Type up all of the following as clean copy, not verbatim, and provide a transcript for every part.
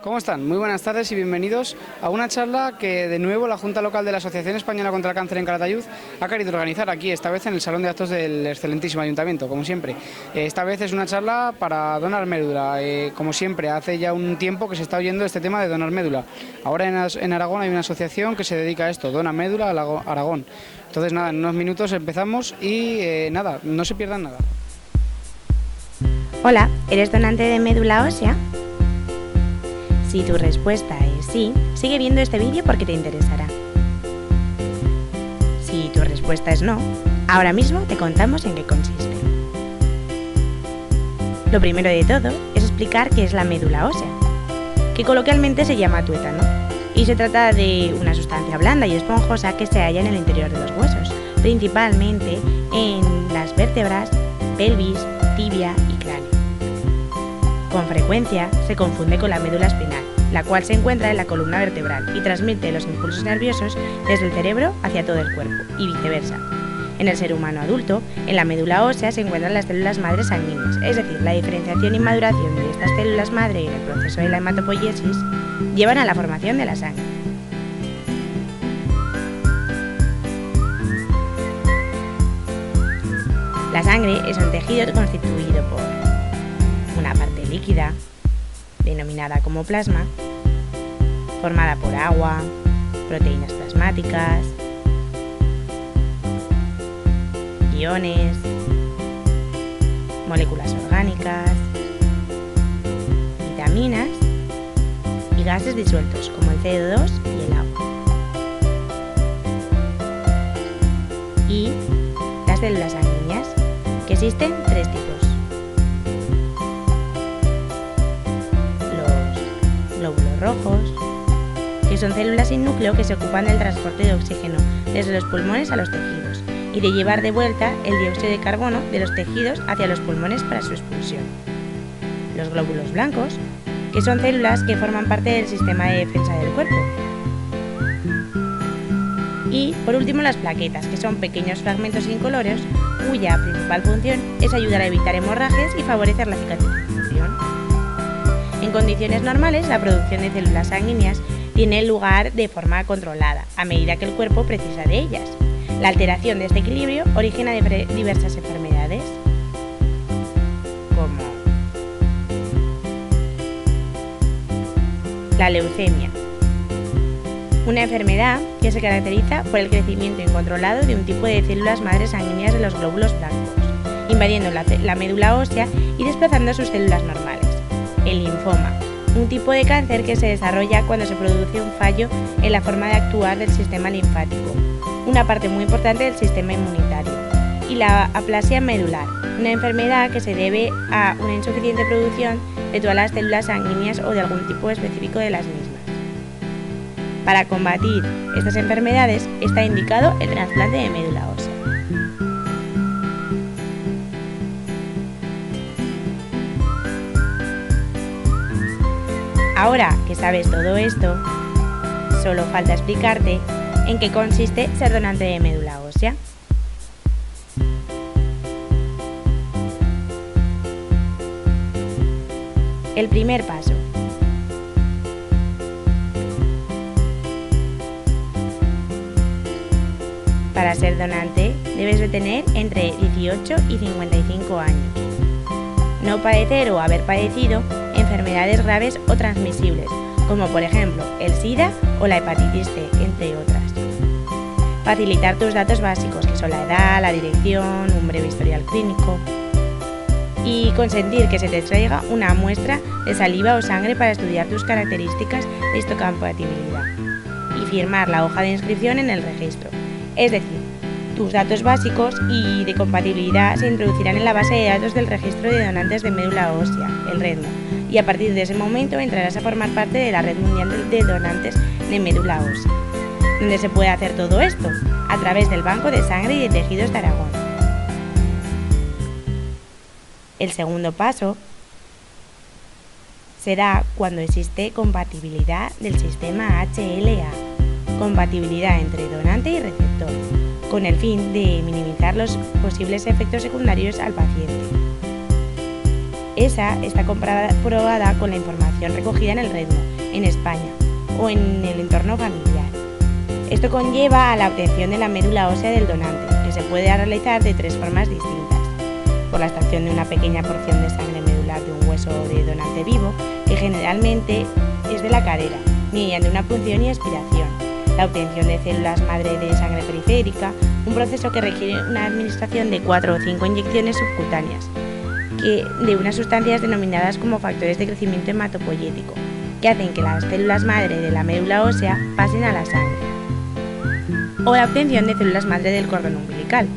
¿Cómo están? Muy buenas tardes y bienvenidos a una charla que de nuevo la Junta Local de la Asociación Española contra el Cáncer en Calatayud ha querido organizar aquí, esta vez en el Salón de Actos del excelentísimo Ayuntamiento, como siempre. Esta vez es una charla para donar médula. Como siempre, hace ya un tiempo que se está oyendo este tema de donar médula. Ahora en Aragón hay una asociación que se dedica a esto, Dona Médula Aragón. Entonces nada, en unos minutos empezamos y nada, no se pierdan nada. Hola, ¿eres donante de médula ósea? Si tu respuesta es sí, sigue viendo este vídeo porque te interesará. Si tu respuesta es no, ahora mismo te contamos en qué consiste. Lo primero de todo es explicar qué es la médula ósea, que coloquialmente se llama tuétano, y se trata de una sustancia blanda y esponjosa que se halla en el interior de los huesos, principalmente en las vértebras, pelvis, tibia y cráneo. Con frecuencia se confunde con la médula espinal, la cual se encuentra en la columna vertebral y transmite los impulsos nerviosos desde el cerebro hacia todo el cuerpo y viceversa. En el ser humano adulto, en la médula ósea se encuentran las células madre sanguíneas, es decir, la diferenciación y maduración de estas células madre en el proceso de la hematopoiesis llevan a la formación de la sangre. La sangre es un tejido constituido por una parte líquida, denominada como plasma, formada por agua, proteínas plasmáticas, iones, moléculas orgánicas, vitaminas y gases disueltos como el CO2 y el agua. Y las células sanguíneas, que existen tres tipos. Glóbulos rojos, que son células sin núcleo que se ocupan del transporte de oxígeno desde los pulmones a los tejidos y de llevar de vuelta el dióxido de carbono de los tejidos hacia los pulmones para su expulsión. Los glóbulos blancos, que son células que forman parte del sistema de defensa del cuerpo. Y, por último, las plaquetas, que son pequeños fragmentos incoloros cuya principal función es ayudar a evitar hemorragias y favorecer la cicatrización. En condiciones normales, la producción de células sanguíneas tiene lugar de forma controlada, a medida que el cuerpo precisa de ellas. La alteración de este equilibrio origina diversas enfermedades, como la leucemia, una enfermedad que se caracteriza por el crecimiento incontrolado de un tipo de células madres sanguíneas de los glóbulos blancos, invadiendo la médula ósea y desplazando sus células normales. El linfoma, un tipo de cáncer que se desarrolla cuando se produce un fallo en la forma de actuar del sistema linfático, una parte muy importante del sistema inmunitario. Y la aplasia medular, una enfermedad que se debe a una insuficiente producción de todas las células sanguíneas o de algún tipo específico de las mismas. Para combatir estas enfermedades está indicado el trasplante de médula ósea. Ahora que sabes todo esto, solo falta explicarte en qué consiste ser donante de médula ósea. El primer paso. Para ser donante debes de tener entre 18 y 55 años. No padecer o haber padecido enfermedades graves o transmisibles, como por ejemplo el SIDA o la hepatitis C, entre otras. Facilitar tus datos básicos, que son la edad, la dirección, un breve historial clínico. Y consentir que se te extraiga una muestra de saliva o sangre para estudiar tus características de histocompatibilidad. Y firmar la hoja de inscripción en el registro. Es decir, tus datos básicos y de compatibilidad se introducirán en la base de datos del registro de donantes de médula ósea, el REDMO, y a partir de ese momento entrarás a formar parte de la Red Mundial de Donantes de Médula Ósea. ¿Dónde se puede hacer todo esto? A través del Banco de Sangre y de Tejidos de Aragón. El segundo paso se da cuando existe compatibilidad del sistema HLA, compatibilidad entre donante y receptor, con el fin de minimizar los posibles efectos secundarios al paciente. Esa está comprobada con la información recogida en el REDMO, en España, o en el entorno familiar. Esto conlleva a la obtención de la médula ósea del donante, que se puede realizar de 3 formas distintas: por la extracción de una pequeña porción de sangre medular de un hueso de donante vivo, que generalmente es de la cadera, mediante una punción y aspiración; la obtención de células madre de sangre periférica, un proceso que requiere una administración de 4 o 5 inyecciones subcutáneas de unas sustancias denominadas como factores de crecimiento hematopoyético, que hacen que las células madre de la médula ósea pasen a la sangre; o la obtención de células madre del cordón umbilical,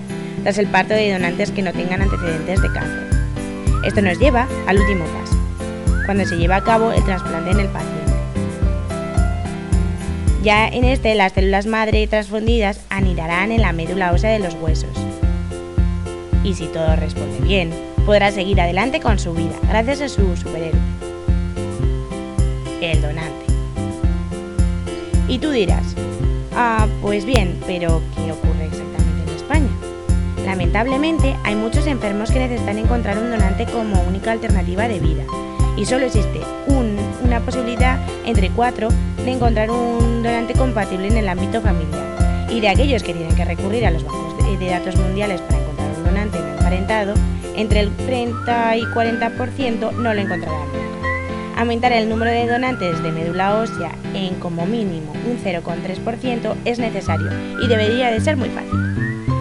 tras el parto de donantes que no tengan antecedentes de cáncer. Esto nos lleva al último paso, cuando se lleva a cabo el trasplante en el paciente. Ya en este, las células madre transfundidas anidarán en la médula ósea de los huesos. Y si todo responde bien, podrá seguir adelante con su vida gracias a su superhéroe, el donante. Y tú dirás, pues bien, pero ¿qué ocurre exactamente en España? Lamentablemente, hay muchos enfermos que necesitan encontrar un donante como única alternativa de vida, y solo existe una posibilidad entre 4 de encontrar un donante compatible en el ámbito familiar, y de aquellos que tienen que recurrir a los bancos de datos mundiales para encontrar un donante no emparentado, entre el 30 y 40% no lo encontrarán nunca. Aumentar el número de donantes de médula ósea en como mínimo un 0,3% es necesario y debería de ser muy fácil.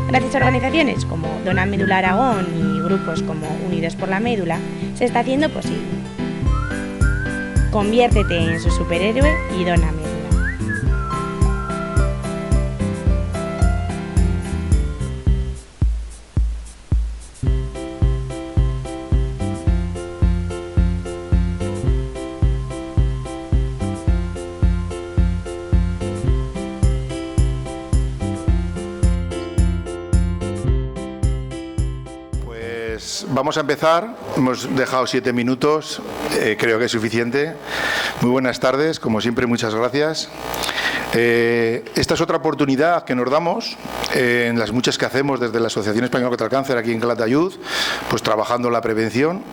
Gracias a organizaciones como Dona Médula Aragón y grupos como Unidos por la Médula, se está haciendo posible. Conviértete en su superhéroe y dona médula. Vamos a empezar, hemos dejado 7 minutos, creo que es suficiente. Muy buenas tardes, como siempre muchas gracias. Esta es otra oportunidad que nos damos en las muchas que hacemos desde la Asociación Española contra el Cáncer aquí en Calatayud, pues trabajando la prevención,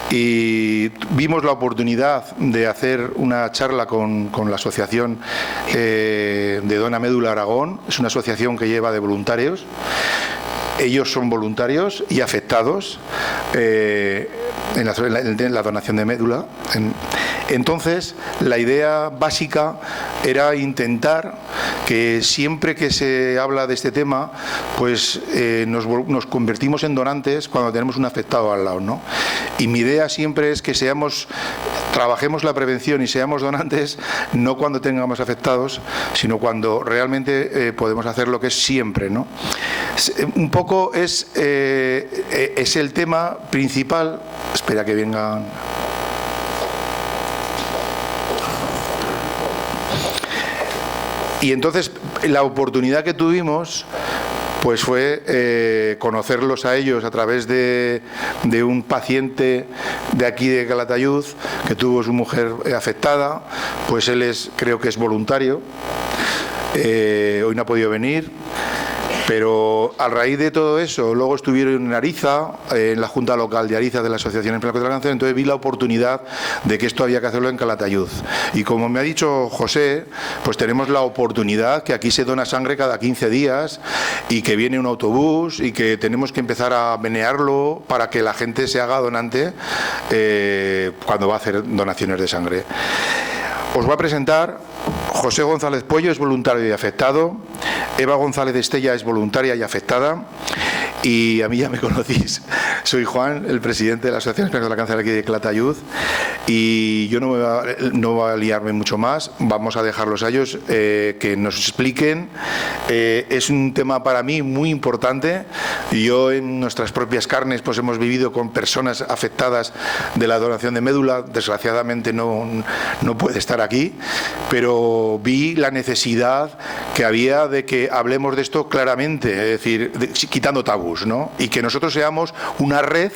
y vimos la oportunidad de hacer una charla con la Asociación de Dona Médula Aragón. Es una asociación que lleva de voluntarios. Ellos son voluntarios y afectados en la donación de médula. Entonces, la idea básica era intentar que siempre que se habla de este tema, pues nos convertimos en donantes cuando tenemos un afectado al lado, ¿no? Y mi idea siempre es que trabajemos la prevención y seamos donantes, no cuando tengamos afectados, sino cuando realmente podemos hacer lo que es siempre, ¿no? Un poco es el tema principal. Espera que vengan. Y entonces la oportunidad que tuvimos pues fue conocerlos a ellos a través de un paciente de aquí de Calatayud que tuvo su mujer afectada. Pues él creo que es voluntario, hoy no ha podido venir. Pero a raíz de todo eso, luego estuvieron en Ariza, en la Junta Local de Ariza de la Asociación Española contra el Cáncer. Entonces vi la oportunidad de que esto había que hacerlo en Calatayud. Y como me ha dicho José, pues tenemos la oportunidad que aquí se dona sangre cada 15 días y que viene un autobús y que tenemos que empezar a menearlo para que la gente se haga donante cuando va a hacer donaciones de sangre. Os voy a presentar. José González Puello es voluntario y afectado. Eva González de Estella es voluntaria y afectada. Y a mí ya me conocéis. Soy Juan, el presidente de la Asociación Española contra el Cáncer aquí de Calatayud. Y yo no voy a liarme mucho más. Vamos a dejarlos a ellos que nos expliquen. Es un tema para mí muy importante. Yo en nuestras propias carnes pues hemos vivido con personas afectadas de la donación de médula. Desgraciadamente no puede estar aquí, pero vi la necesidad que había de que hablemos de esto claramente, es decir, quitando tabús, ¿no? Y que nosotros seamos una red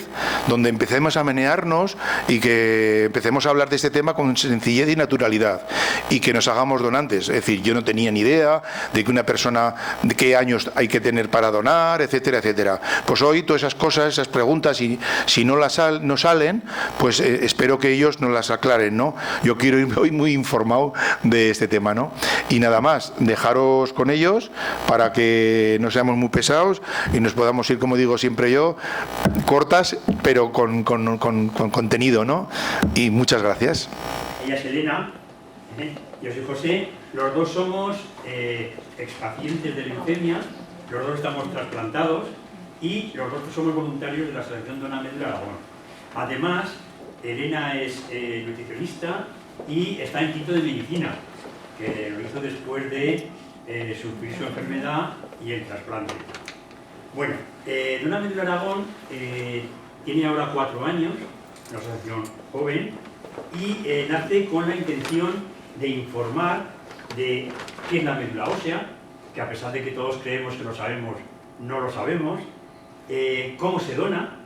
donde empecemos a menearnos y que empecemos a hablar de este tema con sencillez y naturalidad y que nos hagamos donantes. Es decir, yo no tenía ni idea de que una persona, de qué años hay que tener para donar, etcétera, etcétera. Pues hoy todas esas cosas, esas preguntas, y si no no salen, pues espero que ellos nos las aclaren, ¿no? Yo quiero ir hoy muy informado de este tema, ¿no? Y nada más, dejaros con ellos para que no seamos muy pesados y nos podamos ir, como digo siempre yo, cortas, pero con contenido, ¿no? Y muchas gracias. Ella es Elena, yo soy José, los dos somos expacientes de leucemia, los dos estamos trasplantados y los dos somos voluntarios de la Asociación Dona Médula Aragón. Además, Elena es nutricionista y está en quinto de medicina, que lo hizo después de sufrir su enfermedad y el trasplante. Bueno, Dona Médula Aragón tiene ahora 4 años, una asociación joven, y nace con la intención de informar de qué es la médula ósea, que a pesar de que todos creemos que lo sabemos, no lo sabemos, cómo se dona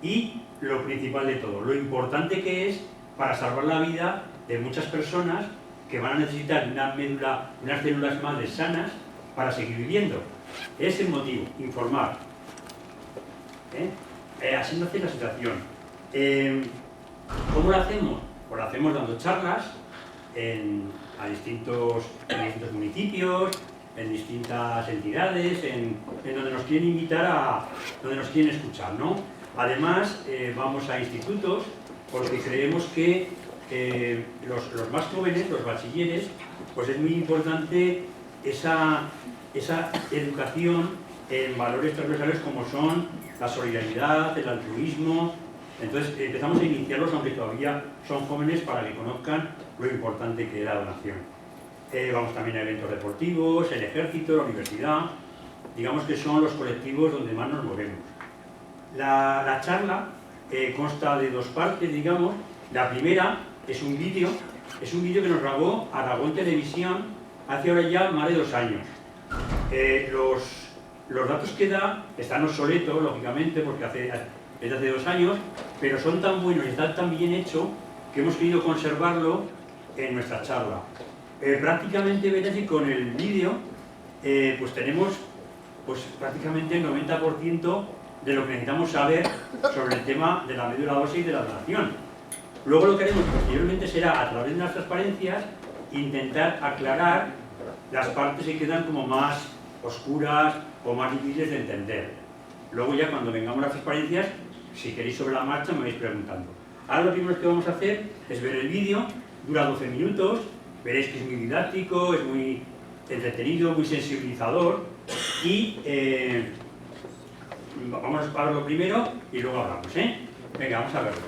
y lo principal de todo, lo importante que es para salvar la vida de muchas personas que van a necesitar una médula, unas células madres sanas para seguir viviendo. Es el motivo, informar. Así nace la situación. ¿Cómo lo hacemos? Pues lo hacemos dando charlas en distintos municipios, en distintas entidades, en donde nos quieren invitar, donde nos quieren escuchar, ¿no? Además, vamos a institutos porque creemos que los más jóvenes, los bachilleres, pues es muy importante esa educación en valores transversales como son la solidaridad, el altruismo. Entonces empezamos a iniciarlos, aunque todavía son jóvenes, para que conozcan lo importante que es la donación. Vamos también a eventos deportivos, el ejército, la universidad, digamos que son los colectivos donde más nos movemos. La charla consta de 2 partes, digamos. La primera es un vídeo que nos grabó Aragón Televisión hace ahora ya más de 2 años. Los datos que da están obsoletos, lógicamente, porque es de hace 2 años, pero son tan buenos y están tan bien hechos que hemos querido conservarlo en nuestra charla. Prácticamente verás que con el vídeo pues tenemos prácticamente el 90% de lo que necesitamos saber sobre el tema de la médula ósea y de la donación. Luego lo que haremos posteriormente será, a través de las transparencias, intentar aclarar las partes que quedan como más oscuras o más difíciles de entender. Luego ya cuando vengamos las transparencias, si queréis sobre la marcha me vais preguntando. Ahora lo primero que vamos a hacer es ver el vídeo, dura 12 minutos, veréis que es muy didáctico, es muy entretenido, muy sensibilizador y vamos a verlo primero y luego hablamos, Venga, vamos a verlo.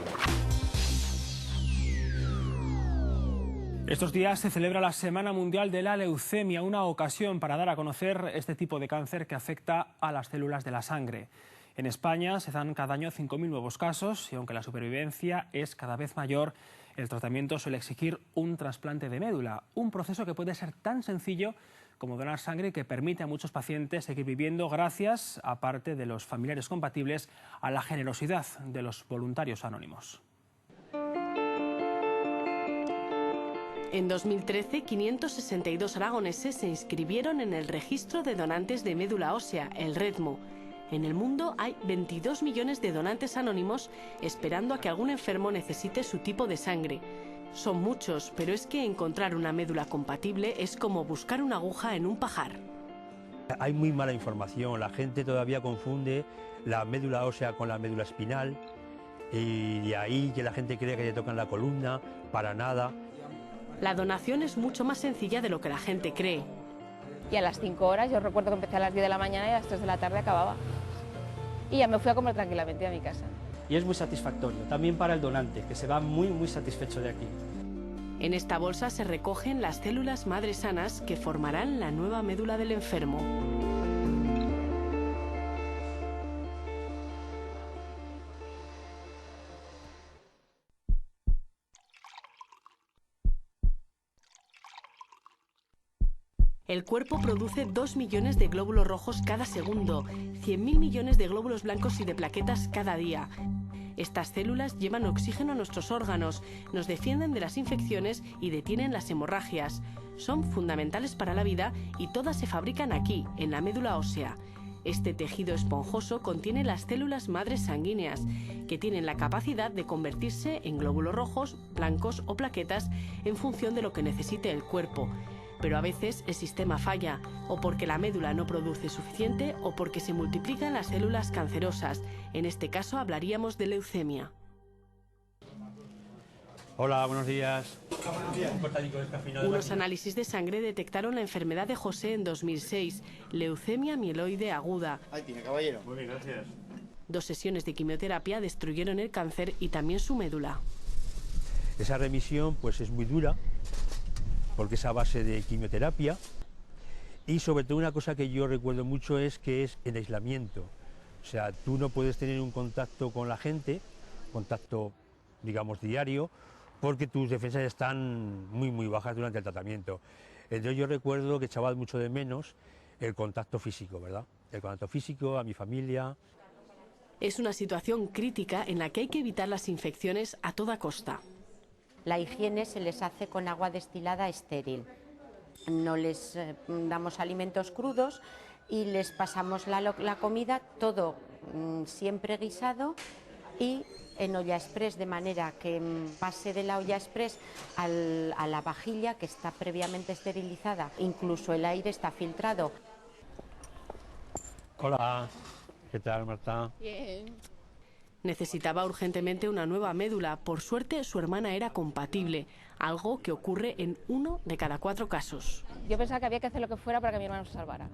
Estos días se celebra la Semana Mundial de la Leucemia, una ocasión para dar a conocer este tipo de cáncer que afecta a las células de la sangre. En España se dan cada año 5.000 nuevos casos y aunque la supervivencia es cada vez mayor, el tratamiento suele exigir un trasplante de médula, un proceso que puede ser tan sencillo como donar sangre y que permite a muchos pacientes seguir viviendo gracias, aparte de los familiares compatibles, a la generosidad de los voluntarios anónimos. En 2013, 562 aragoneses se inscribieron en el registro de donantes de médula ósea, el REDMO. En el mundo hay 22 millones de donantes anónimos esperando a que algún enfermo necesite su tipo de sangre. Son muchos, pero es que encontrar una médula compatible es como buscar una aguja en un pajar. Hay muy mala información, la gente todavía confunde la médula ósea con la médula espinal y de ahí que la gente cree que le tocan la columna, para nada. La donación es mucho más sencilla de lo que la gente cree. Y a las 5 horas, yo recuerdo que empecé a las 10 de la mañana y a las 3 de la tarde acababa. Y ya me fui a comer tranquilamente a mi casa. Y es muy satisfactorio, también para el donante, que se va muy satisfecho de aquí. En esta bolsa se recogen las células madres sanas que formarán la nueva médula del enfermo. El cuerpo produce 2 millones de glóbulos rojos cada segundo, 100.000 millones de glóbulos blancos y de plaquetas cada día. Estas células llevan oxígeno a nuestros órganos, nos defienden de las infecciones y detienen las hemorragias. Son fundamentales para la vida y todas se fabrican aquí, en la médula ósea. Este tejido esponjoso contiene las células madres sanguíneas, que tienen la capacidad de convertirse en glóbulos rojos, blancos o plaquetas en función de lo que necesite el cuerpo. Pero a veces el sistema falla, o porque la médula no produce suficiente o porque se multiplican las células cancerosas. En este caso hablaríamos de leucemia. Hola, buenos días. Unos análisis de sangre detectaron la enfermedad de José en 2006, leucemia mieloide aguda. Ahí tiene, caballero. Muy bien, gracias. 2 sesiones de quimioterapia destruyeron el cáncer y también su médula. Esa remisión pues es muy dura, porque es a base de quimioterapia, y sobre todo una cosa que yo recuerdo mucho es que es el aislamiento. O sea, tú no puedes tener un contacto con la gente, contacto, digamos, diario, porque tus defensas están muy bajas durante el tratamiento. Entonces yo recuerdo que echaba mucho de menos el contacto físico, ¿verdad? El contacto físico, a mi familia. Es una situación crítica en la que hay que evitar las infecciones a toda costa. La higiene se les hace con agua destilada estéril. No les damos alimentos crudos y les pasamos la comida todo siempre guisado y en olla express, de manera que pase de la olla express a la vajilla, que está previamente esterilizada. Incluso el aire está filtrado. Hola, ¿qué tal, Marta? Bien. Necesitaba urgentemente una nueva médula. Por suerte, su hermana era compatible, algo que ocurre en 1 de cada 4 casos. Yo pensaba que había que hacer lo que fuera para que mi hermano se salvara.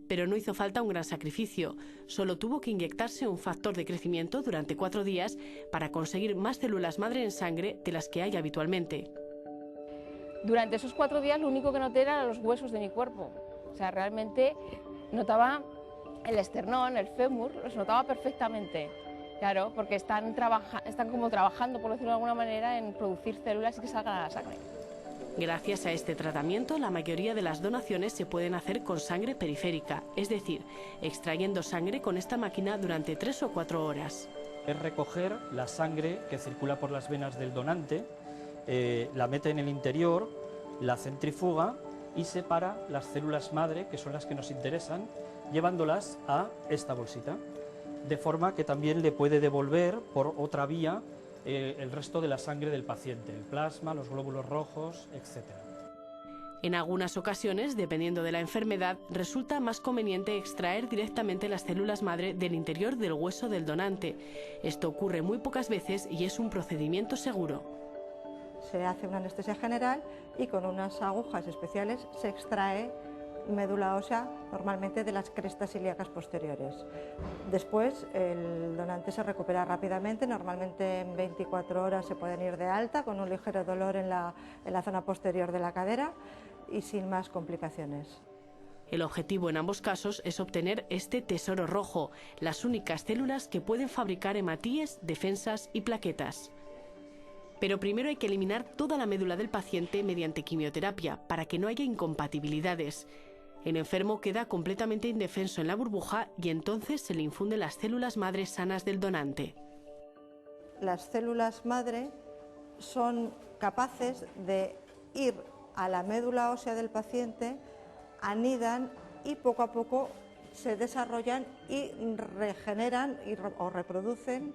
Pero no hizo falta un gran sacrificio. Solo tuvo que inyectarse un factor de crecimiento durante 4 días para conseguir más células madre en sangre de las que hay habitualmente. Durante esos 4 días lo único que noté eran los huesos de mi cuerpo. O sea, realmente notaba el esternón, el fémur, los notaba perfectamente. Claro, porque están como trabajando, por decirlo de alguna manera, en producir células y que salgan a la sangre. Gracias a este tratamiento, la mayoría de las donaciones se pueden hacer con sangre periférica, es decir, extrayendo sangre con esta máquina durante 3 o 4 horas. Es recoger la sangre que circula por las venas del donante, la mete en el interior, la centrifuga y separa las células madre, que son las que nos interesan, llevándolas a esta bolsita, de forma que también le puede devolver por otra vía el resto de la sangre del paciente, el plasma, los glóbulos rojos, etc. En algunas ocasiones, dependiendo de la enfermedad, resulta más conveniente extraer directamente las células madre del interior del hueso del donante. Esto ocurre muy pocas veces y es un procedimiento seguro. Se hace una anestesia general y con unas agujas especiales se extrae médula ósea, normalmente de las crestas ilíacas posteriores. Después el donante se recupera rápidamente, normalmente en 24 horas se pueden ir de alta con un ligero dolor en la zona posterior de la cadera y sin más complicaciones. El objetivo en ambos casos es obtener este tesoro rojo, las únicas células que pueden fabricar hematíes, defensas y plaquetas. Pero primero hay que eliminar toda la médula del paciente mediante quimioterapia para que no haya incompatibilidades. El enfermo queda completamente indefenso en la burbuja y entonces se le infunden las células madre sanas del donante. Las células madre son capaces de ir a la médula ósea del paciente, anidan y poco a poco se desarrollan y regeneran o reproducen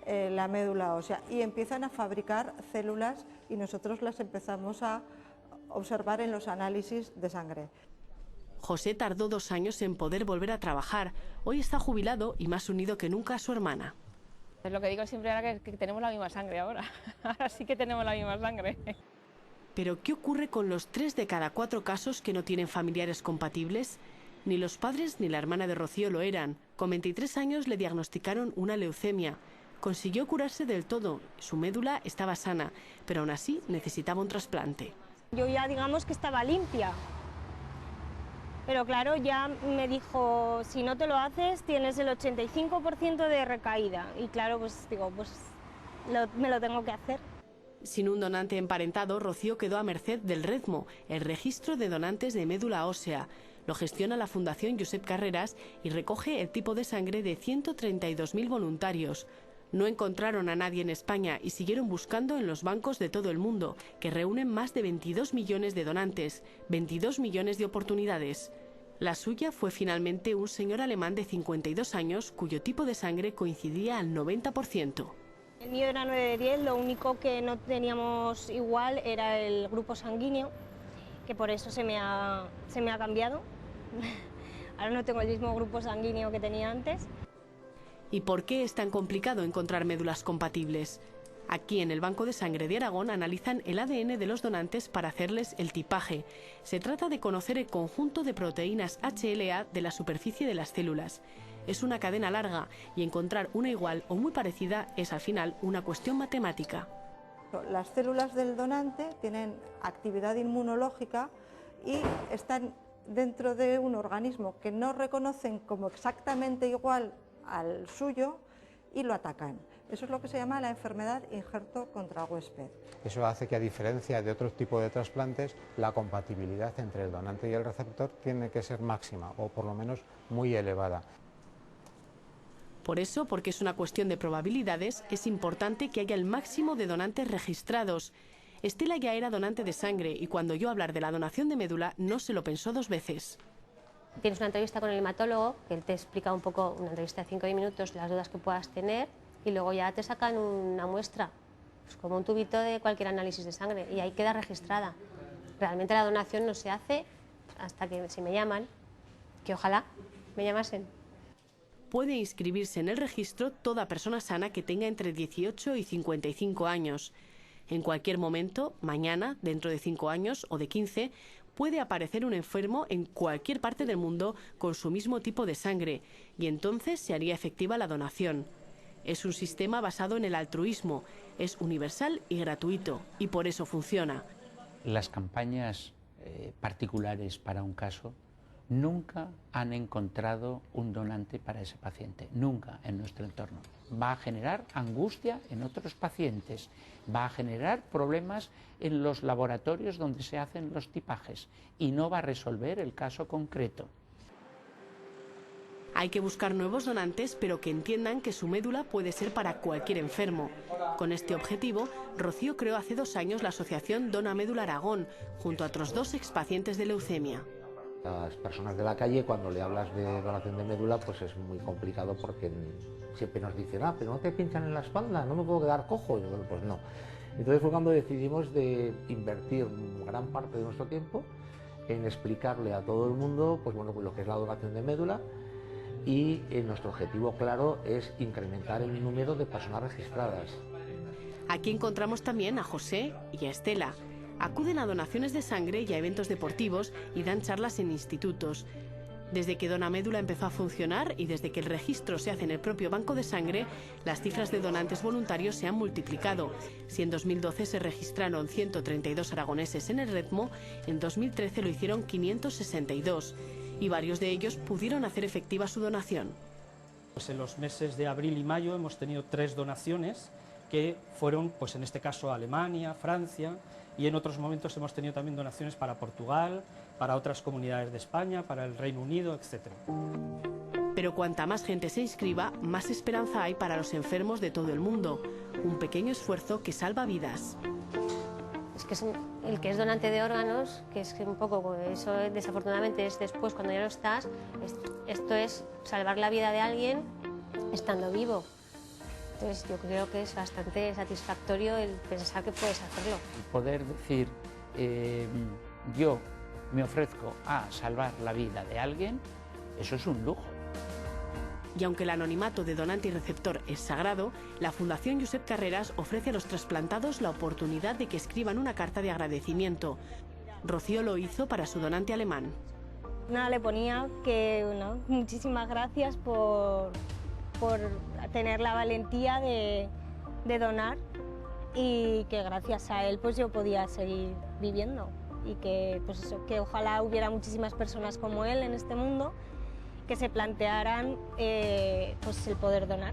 la médula ósea y empiezan a fabricar células y nosotros las empezamos a observar en los análisis de sangre. José tardó 2 años en poder volver a trabajar. Hoy está jubilado y más unido que nunca a su hermana. Es lo que digo siempre ahora, que tenemos la misma sangre ahora. Ahora sí que tenemos la misma sangre. Pero ¿qué ocurre con los 3 de cada 4 casos que no tienen familiares compatibles? Ni los padres ni la hermana de Rocío lo eran. Con 23 años le diagnosticaron una leucemia. Consiguió curarse del todo. Su médula estaba sana, pero aún así necesitaba un trasplante. Yo ya digamos que estaba limpia. Pero claro, ya me dijo, si no te lo haces, tienes el 85% de recaída. Y claro, pues digo, me lo tengo que hacer. Sin un donante emparentado, Rocío quedó a merced del REDMO, el registro de donantes de médula ósea. Lo gestiona la Fundación Josep Carreras y recoge el tipo de sangre de 132.000 voluntarios. No encontraron a nadie en España y siguieron buscando en los bancos de todo el mundo, que reúnen más de 22 millones de donantes, 22 millones de oportunidades. La suya fue finalmente un señor alemán de 52 años cuyo tipo de sangre coincidía al 90%. El mío era 9 de 10, lo único que no teníamos igual era el grupo sanguíneo, que por eso se me ha cambiado. Ahora no tengo el mismo grupo sanguíneo que tenía antes. ¿Y por qué es tan complicado encontrar médulas compatibles? Aquí en el Banco de Sangre de Aragón analizan el ADN de los donantes para hacerles el tipaje. Se trata de conocer el conjunto de proteínas HLA de la superficie de las células. Es una cadena larga y encontrar una igual o muy parecida es al final una cuestión matemática. Las células del donante tienen actividad inmunológica y están dentro de un organismo que no reconocen como exactamente igual al suyo y lo atacan. Eso es lo que se llama la enfermedad injerto contra huésped. Eso hace que, a diferencia de otros tipos de trasplantes, la compatibilidad entre el donante y el receptor tiene que ser máxima o por lo menos muy elevada. Por eso, porque es una cuestión de probabilidades, es importante que haya el máximo de donantes registrados. Estela ya era donante de sangre y cuando oyó hablar de la donación de médula no se lo pensó dos veces. Tienes una entrevista con el hematólogo, que él te explica un poco, una entrevista de 5 minutos, las dudas que puedas tener, y luego ya te sacan una muestra, pues como un tubito de cualquier análisis de sangre, y ahí queda registrada. Realmente la donación no se hace hasta que si me llaman, que ojalá me llamasen. Puede inscribirse en el registro toda persona sana que tenga entre 18 y 55 años. En cualquier momento, mañana, dentro de 5 años o de 15, puede aparecer un enfermo en cualquier parte del mundo con su mismo tipo de sangre y entonces se haría efectiva la donación. Es un sistema basado en el altruismo, es universal y gratuito y por eso funciona. Las campañas particulares para un caso nunca han encontrado un donante para ese paciente, nunca en nuestro entorno. Va a generar angustia en otros pacientes, va a generar problemas en los laboratorios donde se hacen los tipajes y no va a resolver el caso concreto. Hay que buscar nuevos donantes, pero que entiendan que su médula puede ser para cualquier enfermo. Con este objetivo, Rocío creó hace 2 años la asociación Dona Médula Aragón, junto a otros 2 expacientes de leucemia. Las personas de la calle, cuando le hablas de donación de médula, pues es muy complicado porque siempre nos dicen, pero no te pinchan en la espalda, no me puedo quedar cojo. Y bueno, pues no. Entonces fue cuando decidimos de invertir gran parte de nuestro tiempo en explicarle a todo el mundo pues lo que es la donación de médula y nuestro objetivo claro es incrementar el número de personas registradas. Aquí encontramos también a José y a Estela. Acuden a donaciones de sangre y a eventos deportivos y dan charlas en institutos. Desde que Dona Médula empezó a funcionar y desde que el registro se hace en el propio banco de sangre, las cifras de donantes voluntarios se han multiplicado. Si en 2012 se registraron 132 aragoneses en el Retmo, en 2013 lo hicieron 562 y varios de ellos pudieron hacer efectiva su donación. Pues en los meses de abril y mayo hemos tenido 3 donaciones que fueron, pues en este caso, a Alemania, Francia, y en otros momentos hemos tenido también donaciones para Portugal, para otras comunidades de España, para el Reino Unido, etc. Pero cuanta más gente se inscriba, más esperanza hay para los enfermos de todo el mundo. Un pequeño esfuerzo que salva vidas. Es que el que es donante de órganos, que es un poco, eso desafortunadamente es después cuando ya lo estás, esto es salvar la vida de alguien estando vivo. Entonces yo creo que es bastante satisfactorio el pensar que puedes hacerlo. Poder decir, yo me ofrezco a salvar la vida de alguien, eso es un lujo. Y aunque el anonimato de donante y receptor es sagrado, la Fundación Josep Carreras ofrece a los trasplantados la oportunidad de que escriban una carta de agradecimiento. Rocío lo hizo para su donante alemán. Nada, le ponía que muchísimas gracias por tener la valentía de donar y que gracias a él pues yo podía seguir viviendo y que, pues eso, que ojalá hubiera muchísimas personas como él en este mundo que se plantearan pues el poder donar.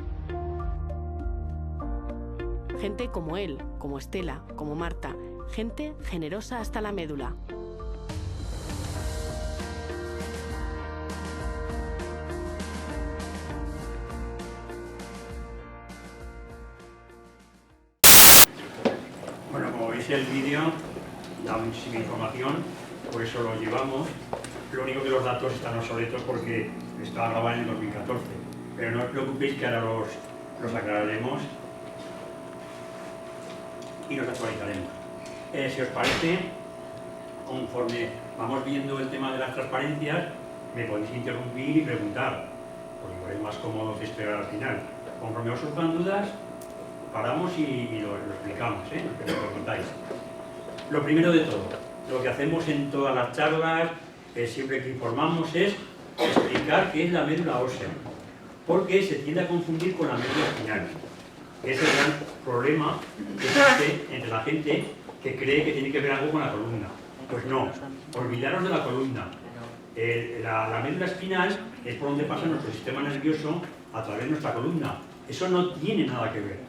Gente como él, como Estela, como Marta, gente generosa hasta la médula. el vídeo da muchísima información, por eso lo llevamos. Lo único que los datos están obsoletos porque estaba grabado en el 2014. Pero no os preocupéis que ahora los aclararemos y los actualizaremos. Si os parece, conforme vamos viendo el tema de las transparencias, me podéis interrumpir y preguntar, porque igual es más cómodo que esperar al final. Conforme os surjan dudas, paramos y lo explicamos, lo contáis. Lo primero de todo, lo que hacemos en todas las charlas, siempre que informamos, es explicar qué es la médula ósea, porque se tiende a confundir con la médula espinal. Es el gran problema que existe entre la gente que cree que tiene que ver algo con la columna. Pues no, olvidaros de la columna. La médula espinal es por donde pasa nuestro sistema nervioso a través de nuestra columna. Eso no tiene nada que ver.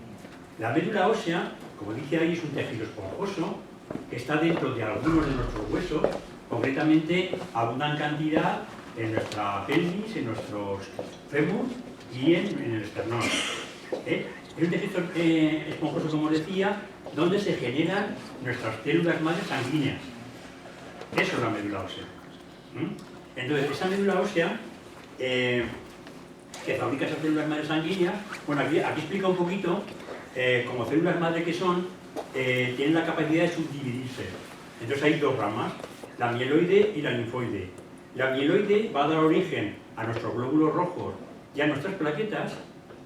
La médula ósea, como dice ahí, es un tejido esponjoso que está dentro de algunos de nuestros huesos, concretamente abundan cantidad en nuestra pelvis, en nuestros fémur y en el esternón. Es un tejido esponjoso, como decía, donde se generan nuestras células madre sanguíneas. Eso es la médula ósea. Entonces, esa médula ósea que fabrica esas células madre sanguíneas, bueno, aquí explica un poquito, como células madre que son, tienen la capacidad de subdividirse. Entonces hay dos ramas, la mieloide y la linfoide. La mieloide va a dar origen a nuestros glóbulos rojos y a nuestras plaquetas,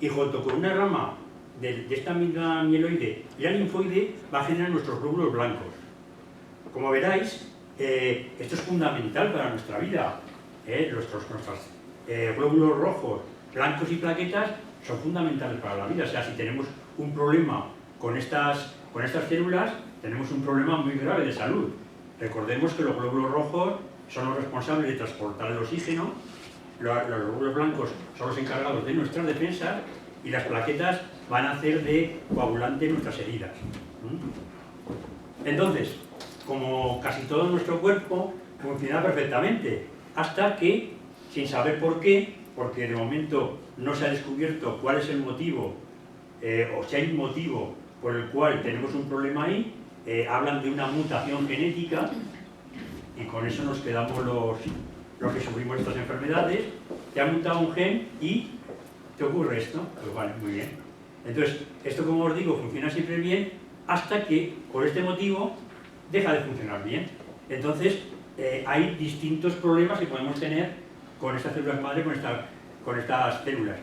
y junto con una rama de esta misma mieloide y la linfoide va a generar nuestros glóbulos blancos. Como veráis, esto es fundamental para nuestra vida. Nuestros glóbulos rojos, blancos y plaquetas son fundamentales para la vida. O sea, si tenemos un problema con estas células, tenemos un problema muy grave de salud. Recordemos que los glóbulos rojos son los responsables de transportar el oxígeno, los glóbulos blancos son los encargados de nuestras defensas y las plaquetas van a hacer de coagulante en nuestras heridas. Entonces, como casi todo nuestro cuerpo, funciona perfectamente, hasta que, sin saber por qué, porque de momento no se ha descubierto cuál es el motivo, o si hay un motivo por el cual tenemos un problema ahí, hablan de una mutación genética, y con eso nos quedamos los que sufrimos estas enfermedades. Te ha mutado un gen y te ocurre esto. Pues vale, muy bien. Entonces, esto, como os digo, funciona siempre bien hasta que, por este motivo, deja de funcionar bien. Entonces, hay distintos problemas que podemos tener con estas células madre, con estas células.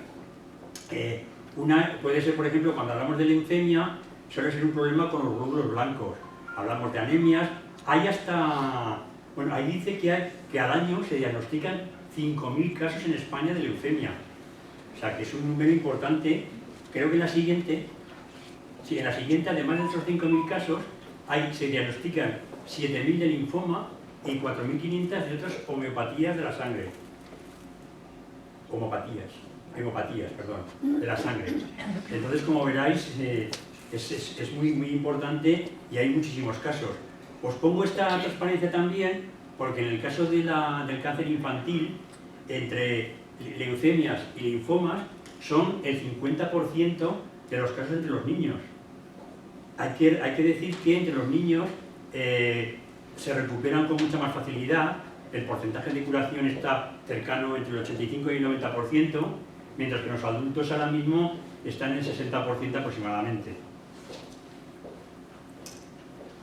Una puede ser, por ejemplo, cuando hablamos de leucemia, suele ser un problema con los glóbulos blancos. Hablamos de anemias. Hay hasta... Bueno, ahí dice que al año se diagnostican 5.000 casos en España de leucemia. O sea, que es un número importante. Creo que en la siguiente, además de esos 5.000 casos, se diagnostican 7.000 de linfoma y 4.500 de otras homeopatías de la sangre. Hemopatías, perdón, de la sangre. Entonces, como veráis, es muy, muy importante y hay muchísimos casos. Os pongo esta transparencia también porque en el caso del cáncer infantil, entre leucemias y linfomas, son el 50% de los casos entre los niños. Hay que decir que entre los niños se recuperan con mucha más facilidad, el porcentaje de curación está cercano entre el 85 y el 90%, mientras que los adultos ahora mismo están en el 60% aproximadamente.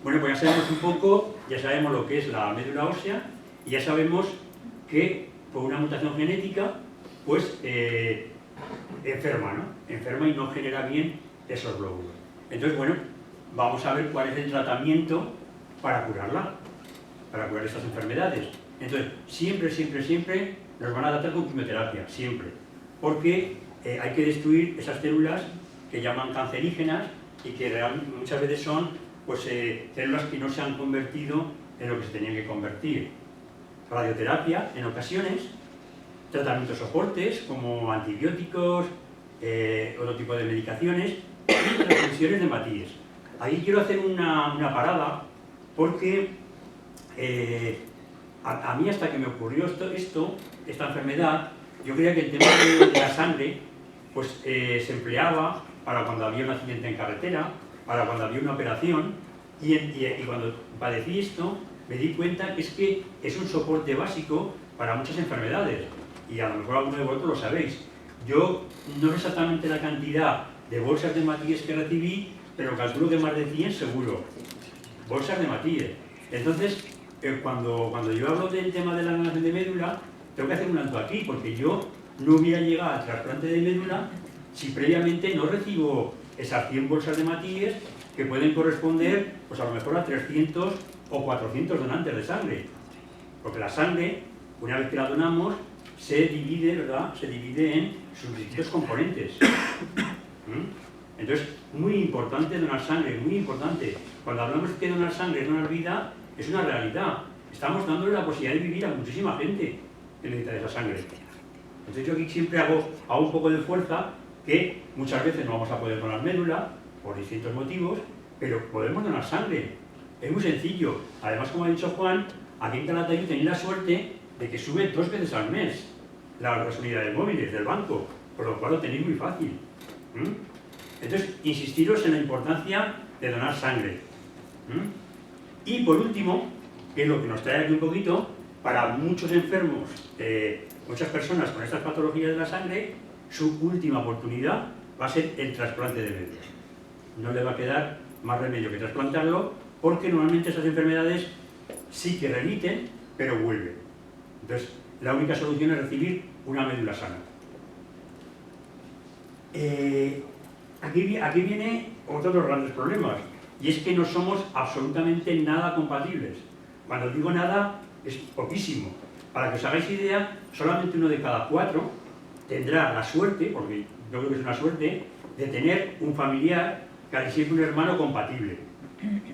Bueno, pues ya sabemos un poco, ya sabemos lo que es la médula ósea y ya sabemos que por una mutación genética, pues enferma, ¿no? Enferma y no genera bien esos glóbulos. Entonces, bueno, vamos a ver cuál es el tratamiento para curarla, para curar estas enfermedades. Entonces, siempre nos van a tratar con quimioterapia, siempre, porque hay que destruir esas células que llaman cancerígenas y que muchas veces son pues, células que no se han convertido en lo que se tenían que convertir. Radioterapia, en ocasiones, tratamientos soportes como antibióticos, otro tipo de medicaciones y transfusiones de hematíes. Aquí quiero hacer una parada porque a mí, hasta que me ocurrió esta enfermedad, yo creía que el tema de la sangre pues, se empleaba para cuando había un accidente en carretera, para cuando había una operación, Y cuando padecí esto, me di cuenta que es un soporte básico para muchas enfermedades. Y a lo mejor alguno de vosotros lo sabéis. Yo no sé exactamente la cantidad de bolsas de Matíes que recibí, pero calculo que más de 100 seguro. Bolsas de Matíes. Entonces, cuando yo hablo del tema de la donación de médula, tengo que hacer un alto aquí, porque yo no hubiera llegado al trasplante de médula si previamente no recibo esas 100 bolsas de Matíes que pueden corresponder, pues a lo mejor a 300 o 400 donantes de sangre. Porque la sangre, una vez que la donamos, se divide, ¿verdad? Se divide en sus distintos componentes. Entonces, muy importante donar sangre, muy importante. Cuando hablamos de que donar sangre es donar vida, es una realidad. Estamos dándole la posibilidad de vivir a muchísima gente que necesita esa sangre. Entonces yo aquí siempre hago un poco de fuerza, que muchas veces no vamos a poder donar médula, por distintos motivos, pero podemos donar sangre. Es muy sencillo. Además, como ha dicho Juan, aquí en Calatayud tenéis la suerte de que sube 2 veces al mes las unidades móviles del banco, por lo cual lo tenéis muy fácil. Entonces, insistiros en la importancia de donar sangre. Y por último, que es lo que nos trae aquí un poquito, para muchos enfermos, muchas personas con estas patologías de la sangre, su última oportunidad va a ser el trasplante de médula. No le va a quedar más remedio que trasplantarlo, porque normalmente esas enfermedades sí que remiten, pero vuelven. Entonces, la única solución es recibir una médula sana. Aquí viene otro de los grandes problemas, y es que no somos absolutamente nada compatibles. Cuando digo nada, es poquísimo. Para que os hagáis idea, solamente 1 de cada 4 tendrá la suerte, porque yo creo que es una suerte, de tener un familiar, casi siempre un hermano compatible.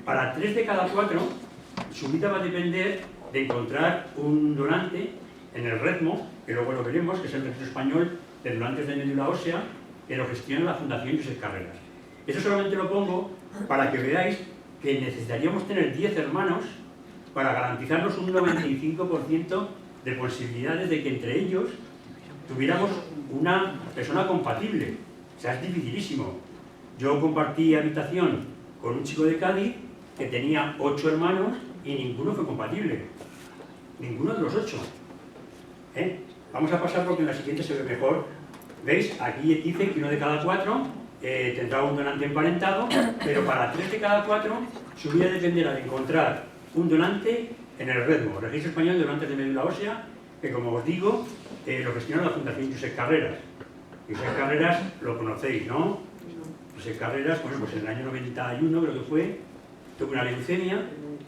Para 3 de cada 4, su vida va a depender de encontrar un donante en el REDMO, que luego lo veremos, que es el Registro Español de Donantes de Médula Ósea, que lo gestiona la Fundación Josep Carreras. Eso solamente lo pongo para que veáis que necesitaríamos tener 10 hermanos para garantizarnos un 95% de posibilidades de que entre ellos tuviéramos una persona compatible. O sea, es dificilísimo. Yo compartí habitación con un chico de Cádiz que tenía 8 hermanos y ninguno fue compatible. Ninguno de los 8. Vamos a pasar porque en la siguiente se ve mejor. ¿Veis? Aquí dice que 1 de cada 4 tendrá un donante emparentado, pero para 3 de cada 4 su vida dependerá de encontrar un donante en el REDMO, Registro Español de Donantes de Médula Ósea, que como os digo, lo gestiona la Fundación Josep Carreras. Josep Carreras lo conocéis, ¿no? Josep Carreras, bueno, pues en el año 91 creo que fue, tuvo una leucemia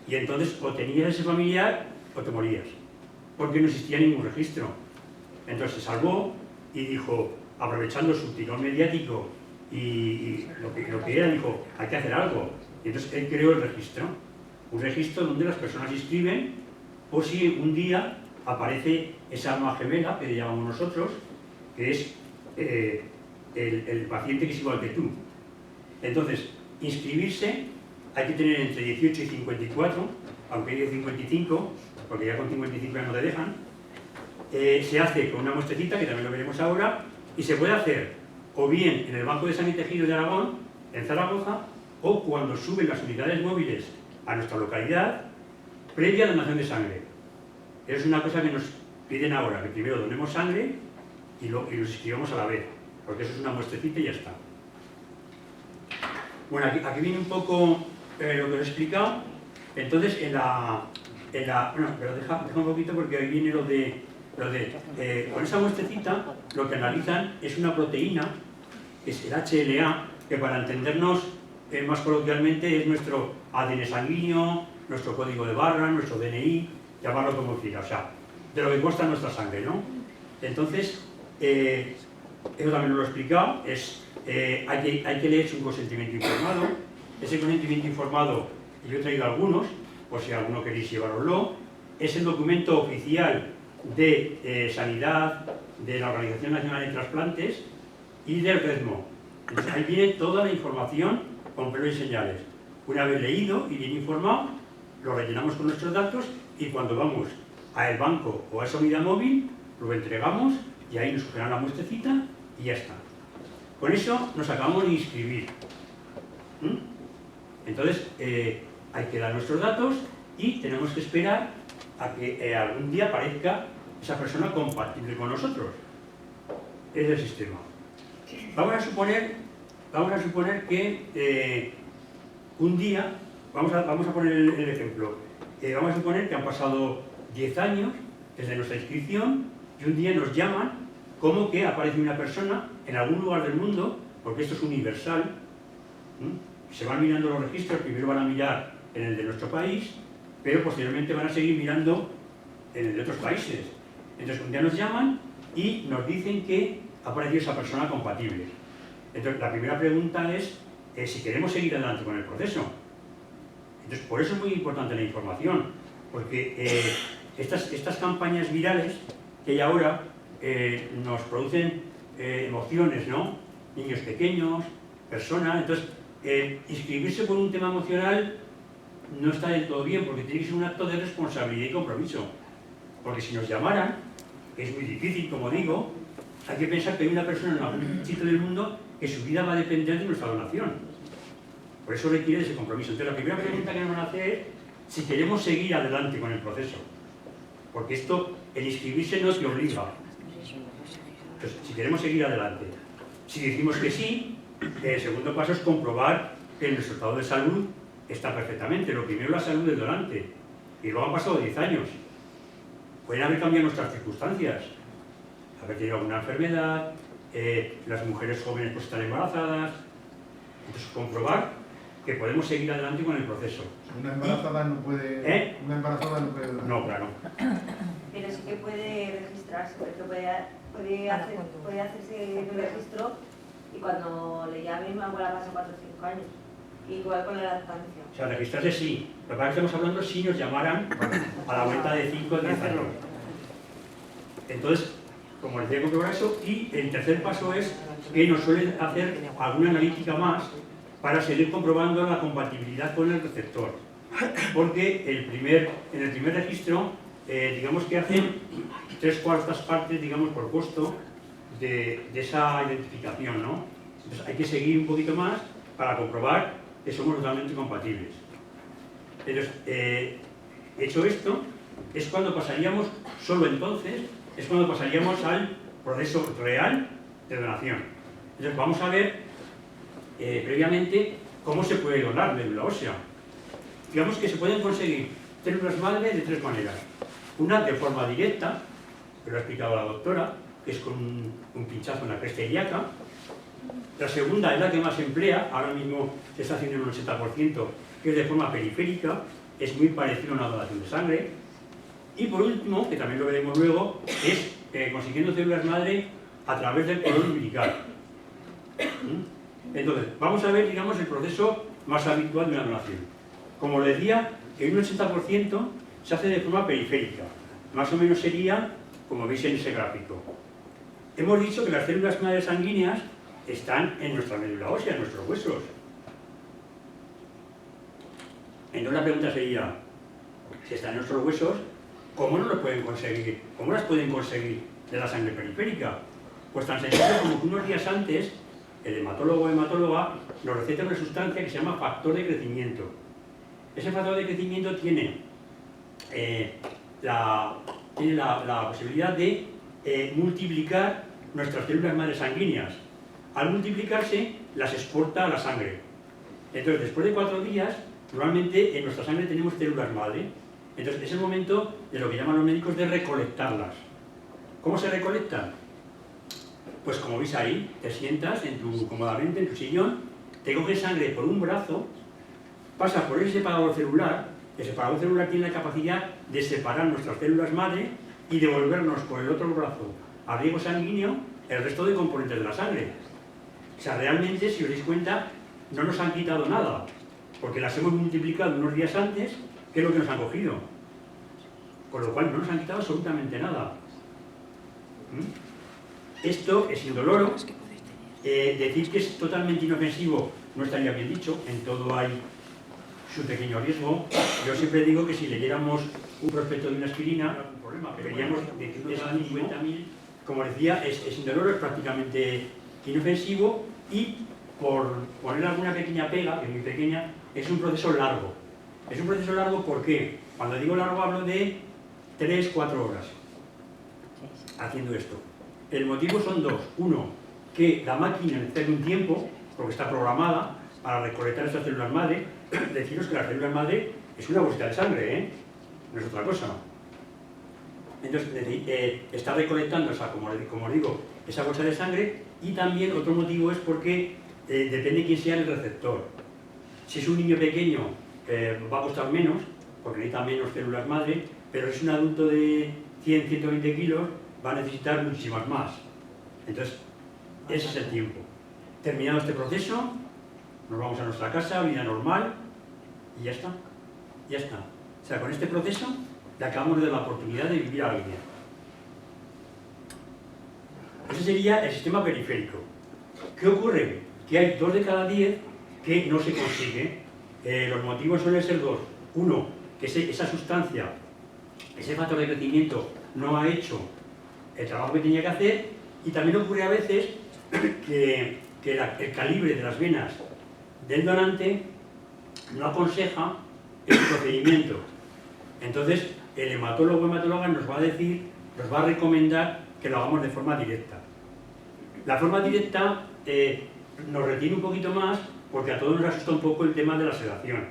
y entonces o tenías ese familiar o te morías, porque no existía ningún registro. Entonces se salvó y dijo, aprovechando su tirón mediático y lo que era, dijo, hay que hacer algo. Y entonces él creó el registro, un registro donde las personas se inscriben por si un día aparece esa alma gemela que le llamamos nosotros, que es el paciente que es igual que tú. Entonces, inscribirse hay que tener entre 18 y 54, aunque hay de 55, porque ya con 55 ya no te dejan. Se hace con una muestrecita, que también lo veremos ahora, y se puede hacer o bien en el Banco de Sangre y Tejidos de Aragón, en Zaragoza, o cuando suben las unidades móviles a nuestra localidad, previa donación de sangre. Eso es una cosa que nos piden ahora, que primero donemos sangre y los inscribamos a la vez, porque eso es una muestrecita y ya está. Bueno, aquí viene un poco lo que os he explicado. Entonces, bueno, pero deja un poquito porque ahí viene lo de con esa muestrecita lo que analizan es una proteína, que es el HLA, que para entendernos más coloquialmente es nuestro ADN sanguíneo, nuestro código de barra, nuestro DNI, llamarlo como quiera, o sea, de lo que consta nuestra sangre, ¿no? Entonces, eso también lo he explicado, hay que leer un consentimiento informado. Ese consentimiento informado, yo he traído algunos, por si alguno queréis llevaroslo, es el documento oficial de Sanidad, de la Organización Nacional de Trasplantes y del REDMO. Entonces, ahí viene toda la información con pelos y señales. Una vez leído y bien informado, lo rellenamos con nuestros datos y cuando vamos al banco o a esa unidad móvil, lo entregamos y ahí nos cogerán la muestrecita y ya está. Con eso nos acabamos de inscribir. Entonces, hay que dar nuestros datos y tenemos que esperar a que algún día aparezca esa persona compatible con nosotros. Es el sistema. Vamos a suponer que un día, vamos a poner el ejemplo, vamos a suponer que han pasado 10 años desde nuestra inscripción y un día nos llaman como que aparece una persona en algún lugar del mundo, porque esto es universal. Se van mirando los registros, primero van a mirar en el de nuestro país, pero posteriormente van a seguir mirando en el de otros países. Entonces un día nos llaman y nos dicen que ha aparecido esa persona compatible. Entonces la primera pregunta es si queremos seguir adelante con el proceso. Entonces por eso es muy importante la información, porque estas campañas virales que hay ahora nos producen emociones, ¿no? Niños pequeños, personas. Entonces inscribirse por un tema emocional no está del todo bien, porque tiene que ser un acto de responsabilidad y compromiso. Porque si nos llamaran, que es muy difícil, como digo, hay que pensar que hay una persona en algún sitio del mundo que su vida va a depender de nuestra donación. Por eso requiere ese compromiso. Entonces la primera pregunta que nos van a hacer es si queremos seguir adelante con el proceso. Porque esto, el inscribirse no te obliga. Entonces, si queremos seguir adelante. Si decimos que sí, el segundo paso es comprobar que nuestro estado de salud está perfectamente. Lo primero es la salud del donante. Y luego han pasado 10 años. Pueden haber cambiado nuestras circunstancias. Haber tenido alguna enfermedad, las mujeres jóvenes pues están embarazadas. Entonces, comprobar que podemos seguir adelante con el proceso. Una embarazada no puede... Una embarazada no puede donar. No, claro. Pero sí que puede registrarse, porque puede hacerse el registro y cuando le llamen igual pasa 4 o 5 años. Igual con la lactancia. O sea, registrarse sí. Lo que pasa es que estamos hablando si nos llamaran a la vuelta de 5 o 10 años. Entonces, como les digo, comprobar eso. Y el tercer paso es que nos suelen hacer alguna analítica más para seguir comprobando la compatibilidad con el receptor. Porque en el primer registro, digamos que hacen 3/4 partes, digamos, por costo de esa identificación, ¿no? Entonces hay que seguir un poquito más para comprobar que somos totalmente compatibles. Entonces, hecho esto, es cuando pasaríamos, solo entonces, es cuando pasaríamos al proceso real de donación. Entonces vamos a ver previamente cómo se puede donar médula ósea. Digamos que se pueden conseguir células madre de 3 maneras. Una de forma directa, que lo ha explicado la doctora, que es con un pinchazo en la cresta ilíaca. La segunda es la que más se emplea, ahora mismo se está haciendo en un 80%, que es de forma periférica, es muy parecido a una donación de sangre. Y por último, que también lo veremos luego, es consiguiendo células madre a través del cordón umbilical. Entonces, vamos a ver, digamos, el proceso más habitual de una donación. Como les decía, en un 80% se hace de forma periférica. Más o menos sería, como veis en ese gráfico. Hemos dicho que las células madre sanguíneas están en nuestra médula ósea, en nuestros huesos. Entonces la pregunta sería, si están en nuestros huesos, ¿cómo no lo pueden conseguir? ¿Cómo las pueden conseguir de la sangre periférica? Pues tan sencillo como que unos días antes, el hematólogo o hematóloga nos receta una sustancia que se llama factor de crecimiento. Ese factor de crecimiento tiene la posibilidad de multiplicar nuestras células madre sanguíneas. Al multiplicarse, las exporta a la sangre. Entonces, después de 4 días, normalmente en nuestra sangre tenemos células madre. Entonces, es el momento de lo que llaman los médicos de recolectarlas. ¿Cómo se recolectan? Pues como veis ahí, te sientas cómodamente en tu sillón, te coges sangre por un brazo, pasa por ese separador celular. El separador celular tiene la capacidad de separar nuestras células madre y devolvernos por el otro brazo a riego sanguíneo el resto de componentes de la sangre. O sea, realmente, si os dais cuenta, no nos han quitado nada, porque las hemos multiplicado unos días antes, que es lo que nos han cogido. Con lo cual no nos han quitado absolutamente nada. Esto es indoloro. Decir que es totalmente inofensivo no estaría bien dicho, en todo hay su pequeño riesgo. Yo siempre digo que si leyéramos un prospecto de una aspirina, no hay un problema, pero veríamos que es 50.000, como decía, es indoloro, es prácticamente inofensivo y, por poner alguna pequeña pega, que es muy pequeña, es un proceso largo. Es un proceso largo, ¿por qué? Cuando digo largo hablo de 3-4 horas haciendo esto. El motivo son dos. Uno, que la máquina necesita un tiempo, porque está programada para recolectar estas células madre. Deciros que las células madre es una bolsita de sangre, ¿eh? No es otra cosa. Entonces, está recolectando, como digo, esa bolsa de sangre. Y también otro motivo es porque depende quién sea el receptor. Si es un niño pequeño, va a costar menos, porque necesita menos células madre, pero si es un adulto de 100-120 kilos, va a necesitar muchísimas más. Entonces, ese es el tiempo. Terminado este proceso, nos vamos a nuestra casa, vida normal, y ya está. Ya está. O sea, con este proceso le acabamos de dar la oportunidad de vivir a alguien. Ese sería el sistema periférico. ¿Qué ocurre? Que hay 2 de cada 10 que no se consigue. Los motivos suelen ser 2. Uno, que esa sustancia, ese factor de crecimiento no ha hecho el trabajo que tenía que hacer, y también ocurre a veces que el calibre de las venas del donante no aconseja el procedimiento. Entonces, el hematólogo o hematóloga nos va a decir, nos va a recomendar que lo hagamos de forma directa. La forma directa nos retiene un poquito más porque a todos nos asusta un poco el tema de la sedación.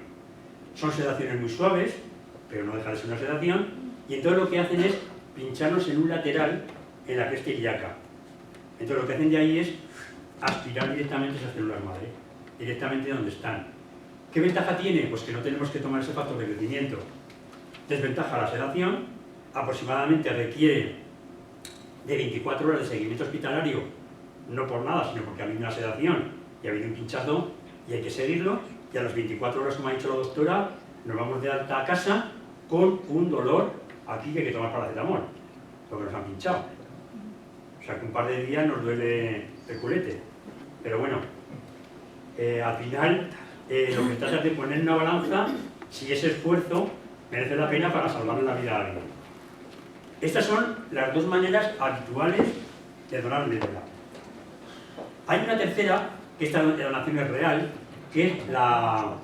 Son sedaciones muy suaves, pero no deja de ser una sedación, y entonces lo que hacen es pincharnos en un lateral en la cresta ilíaca. Entonces lo que hacen de ahí es aspirar directamente esas células madre, directamente donde están. ¿Qué ventaja tiene? Pues que no tenemos que tomar ese factor de crecimiento. Desventaja, la sedación aproximadamente requiere de 24 horas de seguimiento hospitalario, no por nada, sino porque ha habido una sedación y ha habido un pinchazo y hay que seguirlo, y a las 24 horas, como ha dicho la doctora, nos vamos de alta a casa con un dolor aquí que hay que tomar paracetamol, porque nos han pinchado. O sea que un par de días nos duele el culete. Pero bueno, al final lo que trata es de poner en una balanza si ese esfuerzo merece la pena para salvarle la vida a alguien. Estas son las 2 maneras habituales de donar médula. Hay una tercera, que esta donación es real, que es la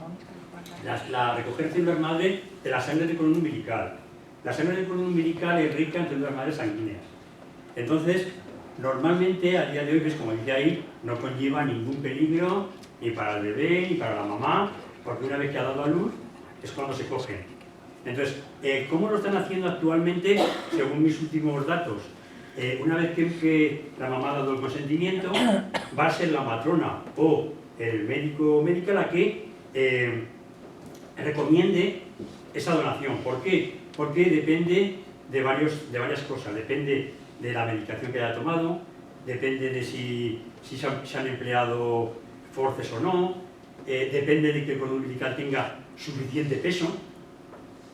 recoger células madre de la sangre del cordón umbilical. La sangre del cordón umbilical es rica en células madre sanguíneas. Entonces, normalmente, a día de hoy, pues, como dice ahí, no conlleva ningún peligro ni para el bebé ni para la mamá, porque una vez que ha dado a luz es cuando se cogen. Entonces, ¿cómo lo están haciendo actualmente? Según mis últimos datos, una vez que la mamá ha dado el consentimiento, va a ser la matrona o el médico o médica la que recomiende esa donación. ¿Por qué? Porque depende de varias cosas. Depende de la medicación que haya tomado, depende de si se han empleado forces o no, depende de que el cordón umbilical tenga suficiente peso,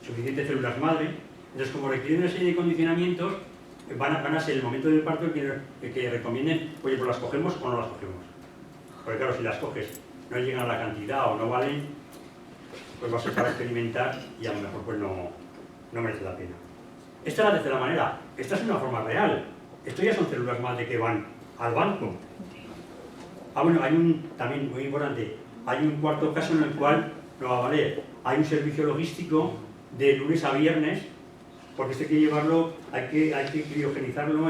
suficientes células madre. Entonces, como requieren una serie de condicionamientos, van a ser el momento del parto que recomienden, oye, pues las cogemos o no las cogemos. Porque claro, si las coges no llegan a la cantidad o no valen, pues va a ser para experimentar y a lo mejor pues no merece la pena. Esta es la tercera manera. Esta es una forma real. Esto ya son células madre que van al banco. Bueno, hay también muy importante, hay un cuarto caso en el cual no va a valer. Hay un servicio logístico de lunes a viernes, porque esto hay que llevarlo, hay que criogenizarlo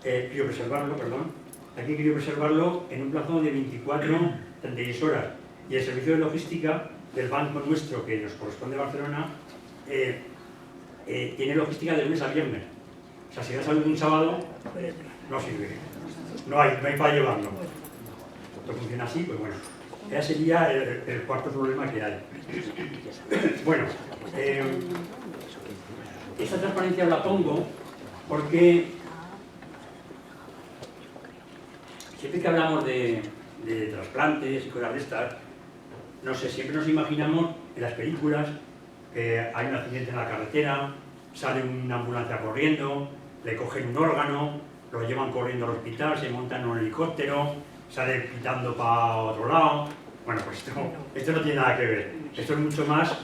criopreservarlo, perdón. Hay que criopreservarlo en un plazo de 24-36 horas. Y el servicio de logística del banco nuestro, que nos corresponde a Barcelona, tiene logística de lunes a viernes. O sea, si das algo un sábado, no sirve. No hay para llevarlo. Esto funciona así, pues bueno. Ese sería el cuarto problema que hay. Bueno, esta transparencia la pongo porque siempre que hablamos de trasplantes y cosas de estas, no sé, siempre nos imaginamos en las películas que hay un accidente en la carretera, sale una ambulancia corriendo, le cogen un órgano, lo llevan corriendo al hospital, se montan en un helicóptero, sale pitando para otro lado. Bueno, pues esto no tiene nada que ver. Esto es mucho más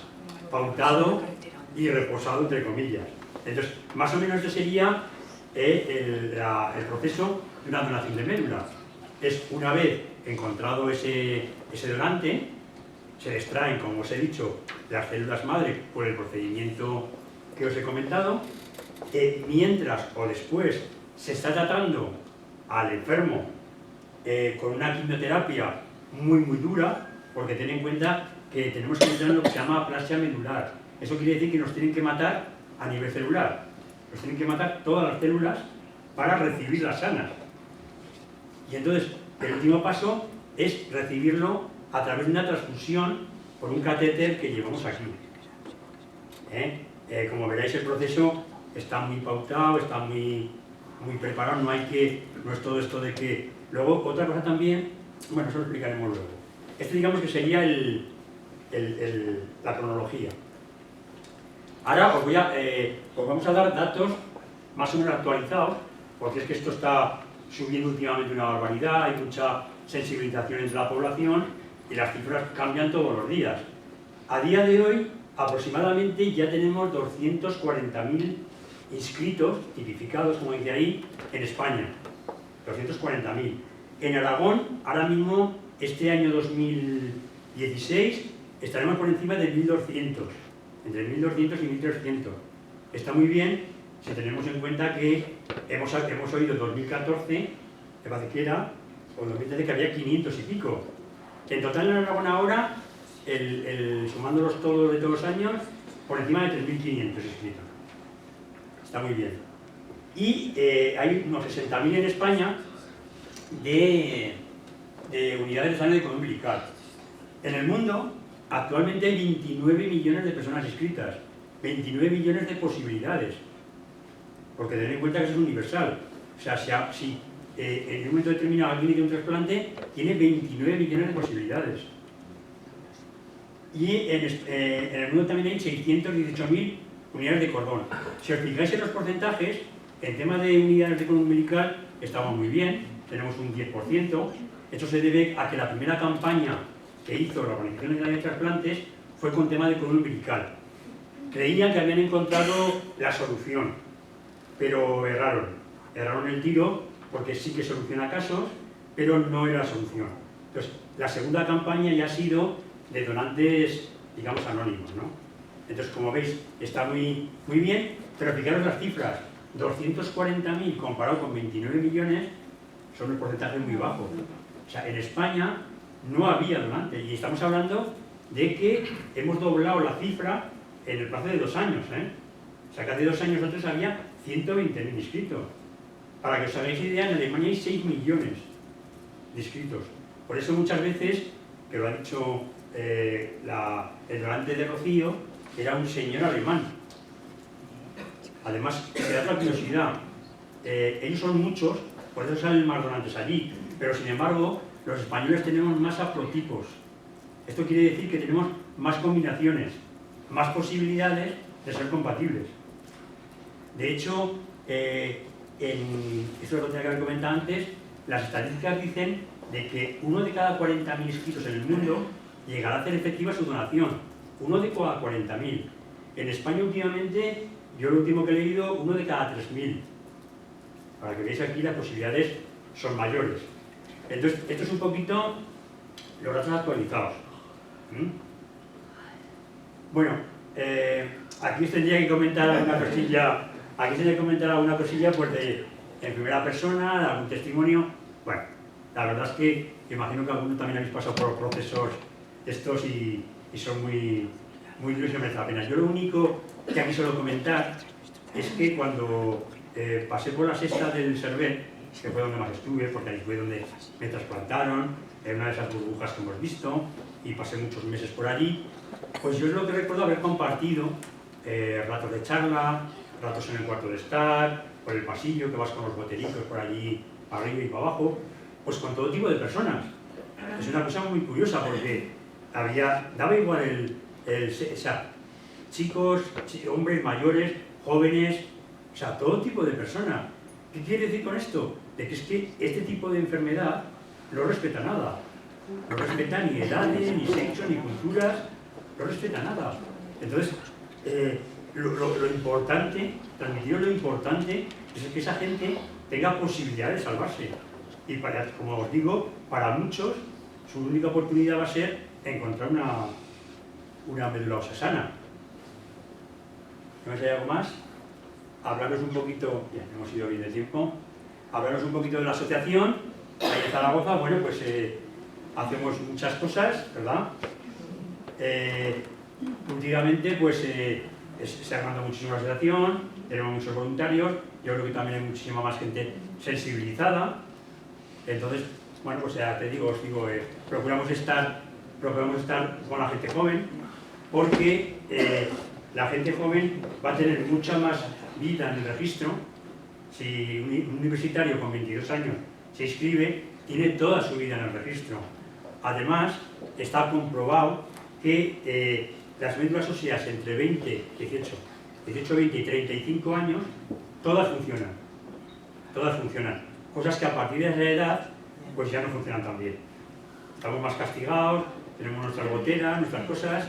pautado y reposado, entre comillas. Entonces, más o menos este sería el proceso de una donación de médula. Es una vez encontrado ese donante, se extraen, como os he dicho, las células madre por el procedimiento que os he comentado, mientras o después se está tratando al enfermo con una quimioterapia muy dura, porque ten en cuenta que tenemos que entrar en lo que se llama aplasia medular. Eso quiere decir que nos tienen que matar a nivel celular, nos tienen que matar todas las células para recibir las sanas. Y entonces el último paso es recibirlo a través de una transfusión por un catéter que llevamos aquí. Como veréis, el proceso está muy pautado, está muy preparado, no es todo esto de que... Luego, otra cosa también, bueno, eso lo explicaremos luego. Este digamos que sería la cronología. Ahora os vamos a dar datos más o menos actualizados, porque es que esto está subiendo últimamente una barbaridad, hay mucha sensibilización entre la población y las cifras cambian todos los días. A día de hoy, aproximadamente ya tenemos 240.000 inscritos, tipificados, como dice ahí, en España. 240.000. En Aragón, ahora mismo, este año 2016, estaremos por encima de 1.200, entre 1.200 y 1.300. Está muy bien si tenemos en cuenta que hemos oído en 2014, me parece que era, o 2013, que había 500 y pico. En total en Aragón ahora, sumándolos todos de todos los años, por encima de 3.500 inscritos. Está muy bien. Y hay unos 60.000 en España de unidades de sangre de cordón umbilical. En el mundo, actualmente hay 29 millones de personas inscritas, 29 millones de posibilidades, porque tened en cuenta que eso es universal. O sea, si en un momento determinado alguien tiene un trasplante, tiene 29 millones de posibilidades. Y en el mundo también hay 618.000 unidades de cordón. Si os fijáis en los porcentajes, en tema de unidades de cordón umbilical estamos muy bien, tenemos un 10%. Esto se debe a que la primera campaña que hizo la Organización Internacional de Trasplantes fue con tema de cordón umbilical. Creían que habían encontrado la solución, pero erraron el tiro, porque sí que soluciona casos, pero no era la solución. Entonces, la segunda campaña ya ha sido de donantes, digamos, anónimos, ¿no? Entonces, como veis, está muy bien, pero fijaros las cifras, 240.000 comparado con 29 millones, son un porcentaje muy bajo. O sea, en España no había donantes, y estamos hablando de que hemos doblado la cifra en el plazo de 2 años, O sea, que hace 2 años nosotros había 120.000 inscritos. Para que os hagáis idea, en Alemania hay 6 millones de inscritos. Por eso muchas veces, que lo ha dicho el donante de Rocío, era un señor alemán. Además, se da otra curiosidad. Ellos son muchos, por eso salen más donantes allí. Pero sin embargo, los españoles tenemos más haplotipos. Esto quiere decir que tenemos más combinaciones, más posibilidades de ser compatibles. De hecho, esto es lo que tenía que haber comentado antes, las estadísticas dicen de que 1 de cada 40.000 inscritos en el mundo llegará a hacer efectiva su donación. 1 de cada 40.000. En España últimamente, yo lo último que he leído, 1 de cada 3.000. Para que veáis aquí, las posibilidades son mayores. Entonces, esto es un poquito los datos actualizados. Bueno, aquí os tendría que comentar alguna cosilla. Aquí tendría que comentar alguna cosilla, pues en primera persona, de algún testimonio. Bueno, la verdad es que imagino que algunos también habéis pasado por procesos estos y son muy duros y no merece la pena. Yo lo único que aquí suelo comentar es que cuando pasé por la sexta del Cervel, que fue donde más estuve, porque ahí fue donde me trasplantaron, en una de esas burbujas que hemos visto, y pasé muchos meses por allí, pues yo es lo que recuerdo haber compartido ratos de charla, ratos en el cuarto de estar, por el pasillo, que vas con los boteritos por allí, para arriba y para abajo, pues con todo tipo de personas. Es una cosa muy curiosa porque daba igual o sea, chicos, hombres mayores, jóvenes, o sea, todo tipo de personas. ¿Qué quiere decir con esto? De que es que este tipo de enfermedad no respeta nada. No respeta ni edades, ni sexo, ni culturas, no respeta nada. Entonces, lo importante, transmitir lo importante, es que esa gente tenga posibilidad de salvarse. Y como os digo, para muchos, su única oportunidad va a ser encontrar una médula ósea sana. ¿No hay algo más? Hablaros un poquito, ya hemos ido bien de tiempo, hablaros un poquito de la asociación. Ahí en Zaragoza, bueno, pues hacemos muchas cosas, ¿verdad? Últimamente, pues se ha armado muchísimo la asociación, tenemos muchos voluntarios, yo creo que también hay muchísima más gente sensibilizada. Entonces, bueno, pues ya te digo, os digo, procuramos estar con la gente joven, porque la gente joven va a tener mucha más vida en el registro. Si un universitario con 22 años se inscribe, tiene toda su vida en el registro. Además, está comprobado que las médulas óseas entre 18, 20 y 35 años, todas funcionan. Todas funcionan. Cosas que a partir de esa edad, pues ya no funcionan tan bien. Estamos más castigados, tenemos nuestras goteras, nuestras cosas,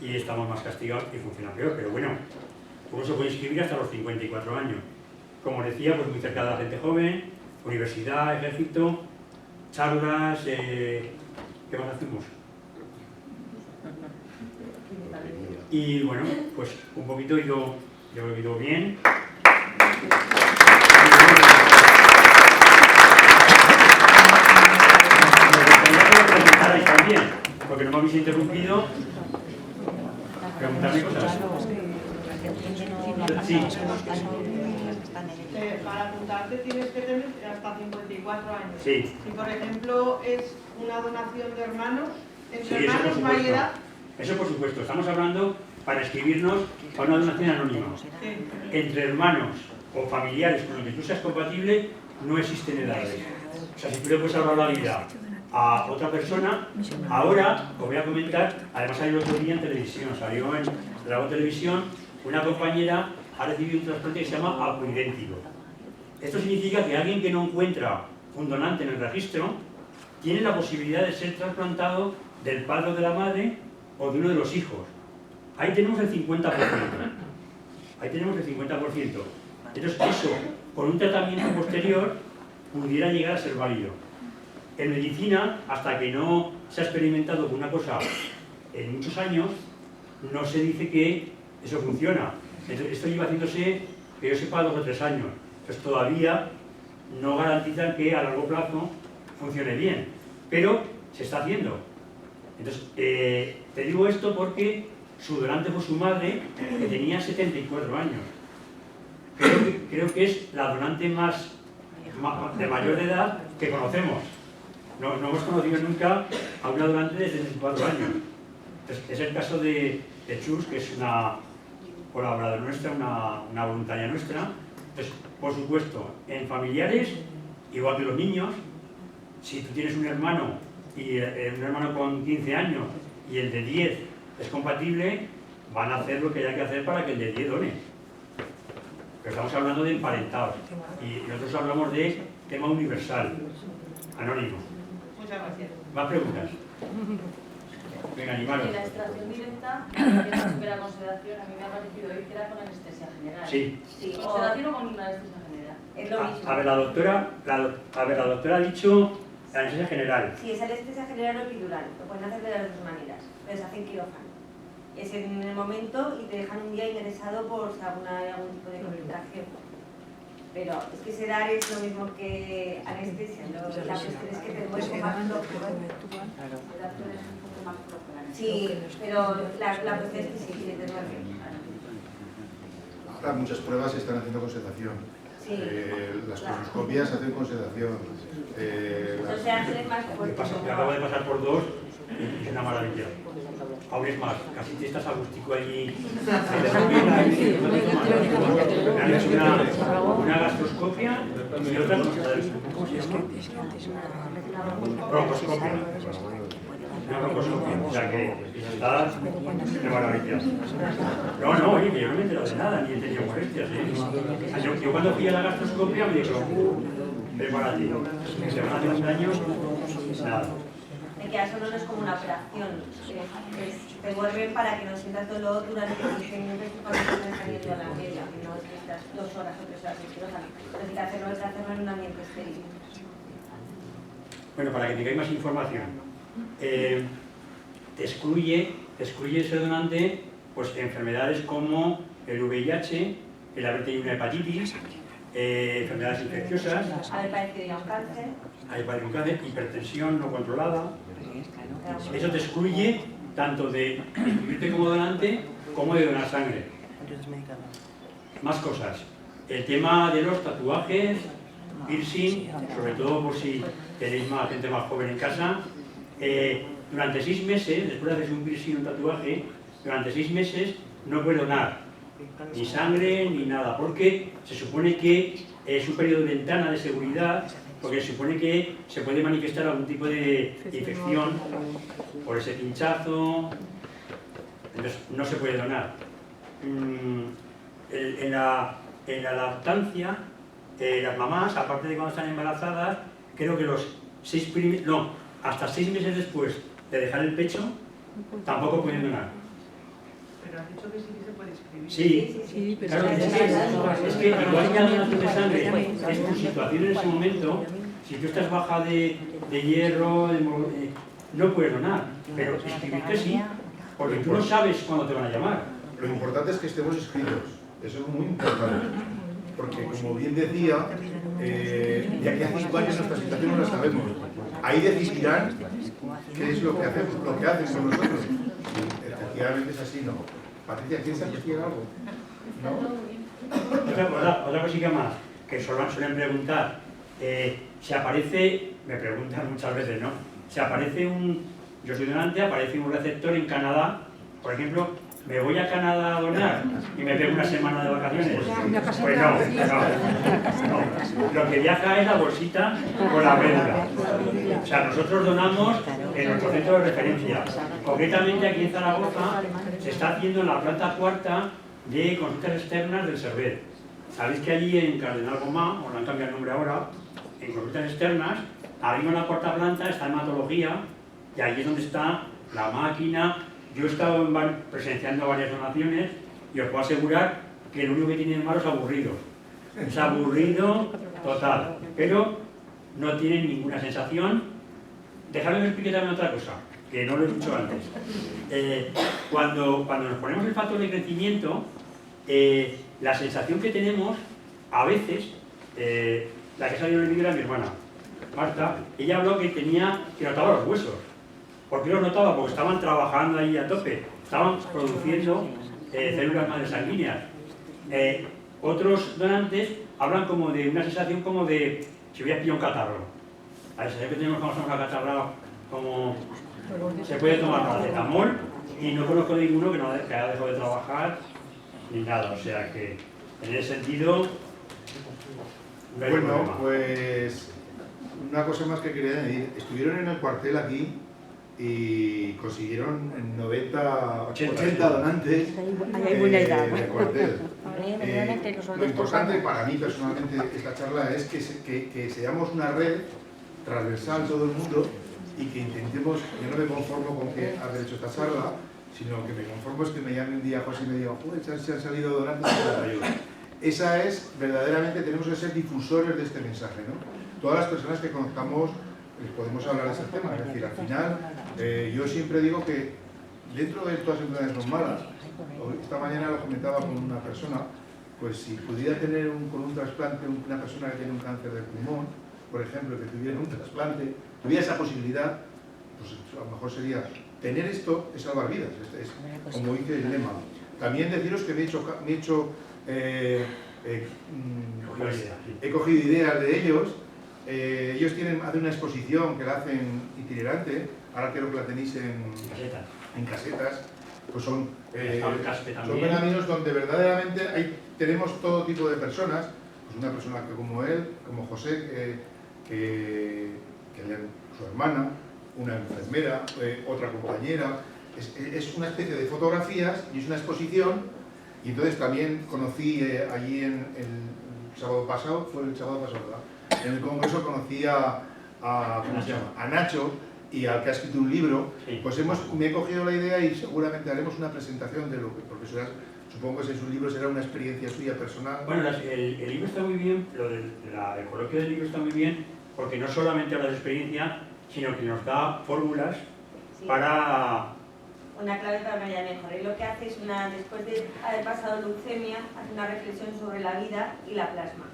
y estamos más castigados y funciona peor. Pero bueno, uno se puede inscribir hasta los 54 años. Como decía, pues muy cerca de la gente joven, universidad, ejército, charlas, ¿qué más hacemos? Y bueno, pues un poquito yo creo que he ido bien. También, porque no me habéis interrumpido. Preguntarme cosas. Sí. Para apuntarte tienes que tener hasta 54 años. Sí. Si por ejemplo es una donación de hermanos, entre Sí, hermanos no hay edad. Eso por supuesto. Estamos hablando para inscribirnos para una donación anónima. Sí. Entre hermanos o familiares con los que tú seas compatible, no existen edades. O sea, si tú le puedes salvar la vida a otra persona, ahora os voy a comentar, además salió el otro día en televisión, salió en la televisión, una compañera ha recibido un trasplante que se llama apoidéntico. Esto significa que alguien que no encuentra un donante en el registro tiene la posibilidad de ser trasplantado del padre o de la madre o de uno de los hijos. Ahí tenemos el 50%. Ahí tenemos el 50%. Entonces eso, con un tratamiento posterior, pudiera llegar a ser válido. En medicina, hasta que no se ha experimentado con una cosa en muchos años, no se dice que eso funciona. Entonces, esto lleva haciéndose, que yo sepa, 2 o 3 años. Entonces todavía no garantizan que a largo plazo funcione bien. Pero se está haciendo. Entonces, te digo esto porque su donante fue su madre, que tenía 74 años. Creo que es la donante más de mayor de edad que conocemos. No hemos conocido nunca a una donante de 74 años. Entonces, es el caso de Chus, que es una colaboradora nuestra, una voluntaria nuestra. Entonces, por supuesto, en familiares, igual que los niños, si tú tienes un hermano y un hermano con 15 años y el de 10 es compatible, van a hacer lo que haya que hacer para que el de 10 done. Pero estamos hablando de emparentados. Y nosotros hablamos de tema universal, anónimo. Muchas gracias. ¿Más preguntas? Venga, animaros. La extracción directa, que es la primera consideración, a mí me ha parecido hoy que era con anestesia general. Sí. Sí, consideración o con anestesia general. Es lo mismo. A ver, la doctora ha dicho la anestesia general. Sí, es anestesia general o epidural. Lo pueden hacer de las dos maneras, pero se hace en quirófano. Es en el momento y te dejan un día ingresado por si hay algún tipo de complicación. Pero es que sedar es lo mismo que anestesia. La cuestión es que te mueves más flojo. Sí, pero la cuestión es que sí, te mueves. Ahora muchas pruebas se están haciendo con sedación. Sí. Las coloscopias se hacen con sedación. Entonces se hace más fuerte. Me acabo de pasar por 2 y es una maravilla. Aún es más, casi te estás agustico allí. Me han hecho una gastroscopia y otra ¿cómo se llama? Broncoscopia. Una broncoscopia, o sea que está de maravilla. No, oye, que yo no me he enterado de nada, ni he tenido molestias. Yo cuando fui a la gastroscopia me dijo, prepárate, se van a hacer un año, nada. Que eso no es como una operación, te vuelven para que no sientas dolor durante 15 minutos cuando estás saliendo a la media, que no es que estás 2 horas o 3 horas en quirófano, pero hay que hacerlo en un ambiente estéril. Bueno, para que tengáis más información, te excluye ser donante pues, enfermedades como el VIH, el haber tenido una hepatitis, enfermedades infecciosas, haber padecido ya un cáncer, hipertensión no controlada. Eso te excluye tanto de inscribirte como donante como de donar sangre. Más cosas. El tema de los tatuajes, piercing, sobre todo por si tenéis más gente más joven en casa. Durante 6 meses, después de hacer un piercing o un tatuaje, durante 6 meses no puedes donar ni sangre ni nada, porque se supone que es un periodo de ventana de seguridad, porque se supone que se puede manifestar algún tipo de infección por ese pinchazo, entonces no se puede donar. En la lactancia, las mamás, aparte de cuando están embarazadas, creo que hasta 6 meses después de dejar el pecho, tampoco pueden donar. Pero has dicho que sí que se puede escribir. Sí, pero claro, es que igual que la donación de sangre es tu situación en ese momento, si tú estás baja de hierro, no puedes donar, pero escribirte sí, porque tú no sabes cuándo te van a llamar. Lo importante es que estemos inscritos, eso es muy importante, porque como bien decía, de aquí a 5 años nuestra situación no la sabemos. Ahí decidirán qué es lo que hacemos, lo que hacen con nosotros. Y efectivamente es así, ¿no? Patricia, ¿quieres decir algo? ¿No? Otra cosita más, que suelen preguntar, si aparece, me preguntan muchas veces, ¿no? Si aparece yo soy donante, aparece un receptor en Canadá, por ejemplo, ¿me voy a Canadá a donar y me pego una semana de vacaciones? Pues no. Lo que viaja es la bolsita con la médula. O sea, nosotros donamos en nuestro centro de referencia. Concretamente aquí en Zaragoza se está haciendo en la planta 4ª de consultas externas del Servet. Sabéis que allí en Cardenal Gomá, o le han cambiado el nombre ahora, en consultas externas, arriba en la 4ª planta está hematología y allí es donde está la máquina. Yo he estado presenciando varias donaciones y os puedo asegurar que lo único que tiene de malo es aburrido. Es aburrido total, pero no tienen ninguna sensación. Dejadme que explique también otra cosa, que no lo he dicho antes. Cuando nos ponemos el factor de crecimiento, la sensación que tenemos, a veces, la que salió en el vídeo era mi hermana, Marta, ella habló que notaba los huesos. ¿Por qué los notaba? Porque estaban trabajando ahí a tope, estaban produciendo células madre sanguíneas. Otros donantes hablan como de una sensación como de si hubiera pillado un catarro. La sensación que tenemos cuando estamos acatarrados, como se puede tomar paracetamol, y no conozco ninguno que haya dejado de trabajar ni nada. O sea que en ese sentido no hay problema. Pues una cosa más que quería añadir. Estuvieron en el cuartel aquí y consiguieron 80 donantes del cuartel. Lo importante para mí personalmente esta charla es que seamos una red transversal todo el mundo y que intentemos, yo no me conformo con que haber hecho esta charla, sino que me conformo es que me llame un día José y me diga, joder, se han salido donantes de la ayuda. Esa es, verdaderamente tenemos que ser difusores de este mensaje, ¿no? Todas las personas que conozcamos les podemos hablar de ese tema, es decir, al final yo siempre digo que dentro de todas las enfermedades no malas, esta mañana lo comentaba con una persona, pues si pudiera tener con un trasplante una persona que tiene un cáncer de pulmón, por ejemplo, que tuviera un trasplante, tuviera esa posibilidad, pues a lo mejor sería, tener esto es salvar vidas, es como dice el lema. También deciros que he cogido ideas de ellos. Ellos hacen una exposición que la hacen itinerante, ahora creo que la tenéis en casetas, pues son caminos donde verdaderamente tenemos todo tipo de personas, pues una persona como él, como José, que su hermana, una enfermera, otra compañera, es una especie de fotografías y es una exposición. Y entonces también conocí allí el sábado pasado, ¿verdad? En el congreso conocí ¿cómo se llama? A Nacho y al que ha escrito un libro. Pues me he cogido la idea y seguramente haremos una presentación de lo que, porque supongo que si es un libro será una experiencia suya personal. Bueno, el libro está muy bien, el coloquio del libro está muy bien, porque no solamente habla de experiencia, sino que nos da fórmulas para una clave para una vida mejor. Él lo que hace es, después de haber pasado leucemia, hace una reflexión sobre la vida y la plasma.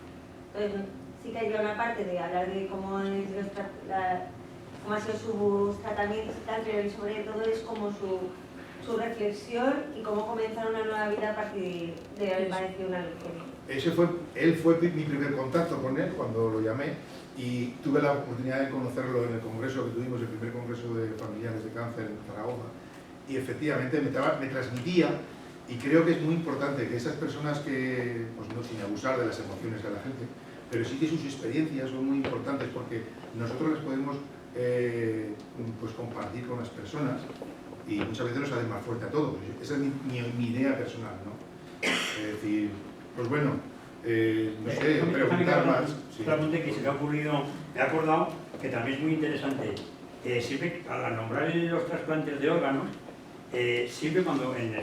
Entonces, sí que hay una parte de hablar de cómo han sido sus tratamientos y tal, pero sobre todo es como su reflexión y cómo comenzar una nueva vida a partir de haber padecido una leucemia. Él fue mi primer contacto con él cuando lo llamé y tuve la oportunidad de conocerlo en el congreso que tuvimos, el primer congreso de familiares de cáncer en Zaragoza, y efectivamente me transmitía, y creo que es muy importante que esas personas que, pues no sin abusar de las emociones de la gente, pero sí que sus experiencias son muy importantes porque nosotros las podemos pues compartir con las personas y muchas veces nos hacen más fuerte a todos. Esa es mi idea personal, ¿no? Es decir, pues bueno, no sé, preguntar más. Sí. Solamente que se me ha ocurrido, me he acordado que también es muy interesante, siempre al nombrar los trasplantes de órganos, siempre cuando en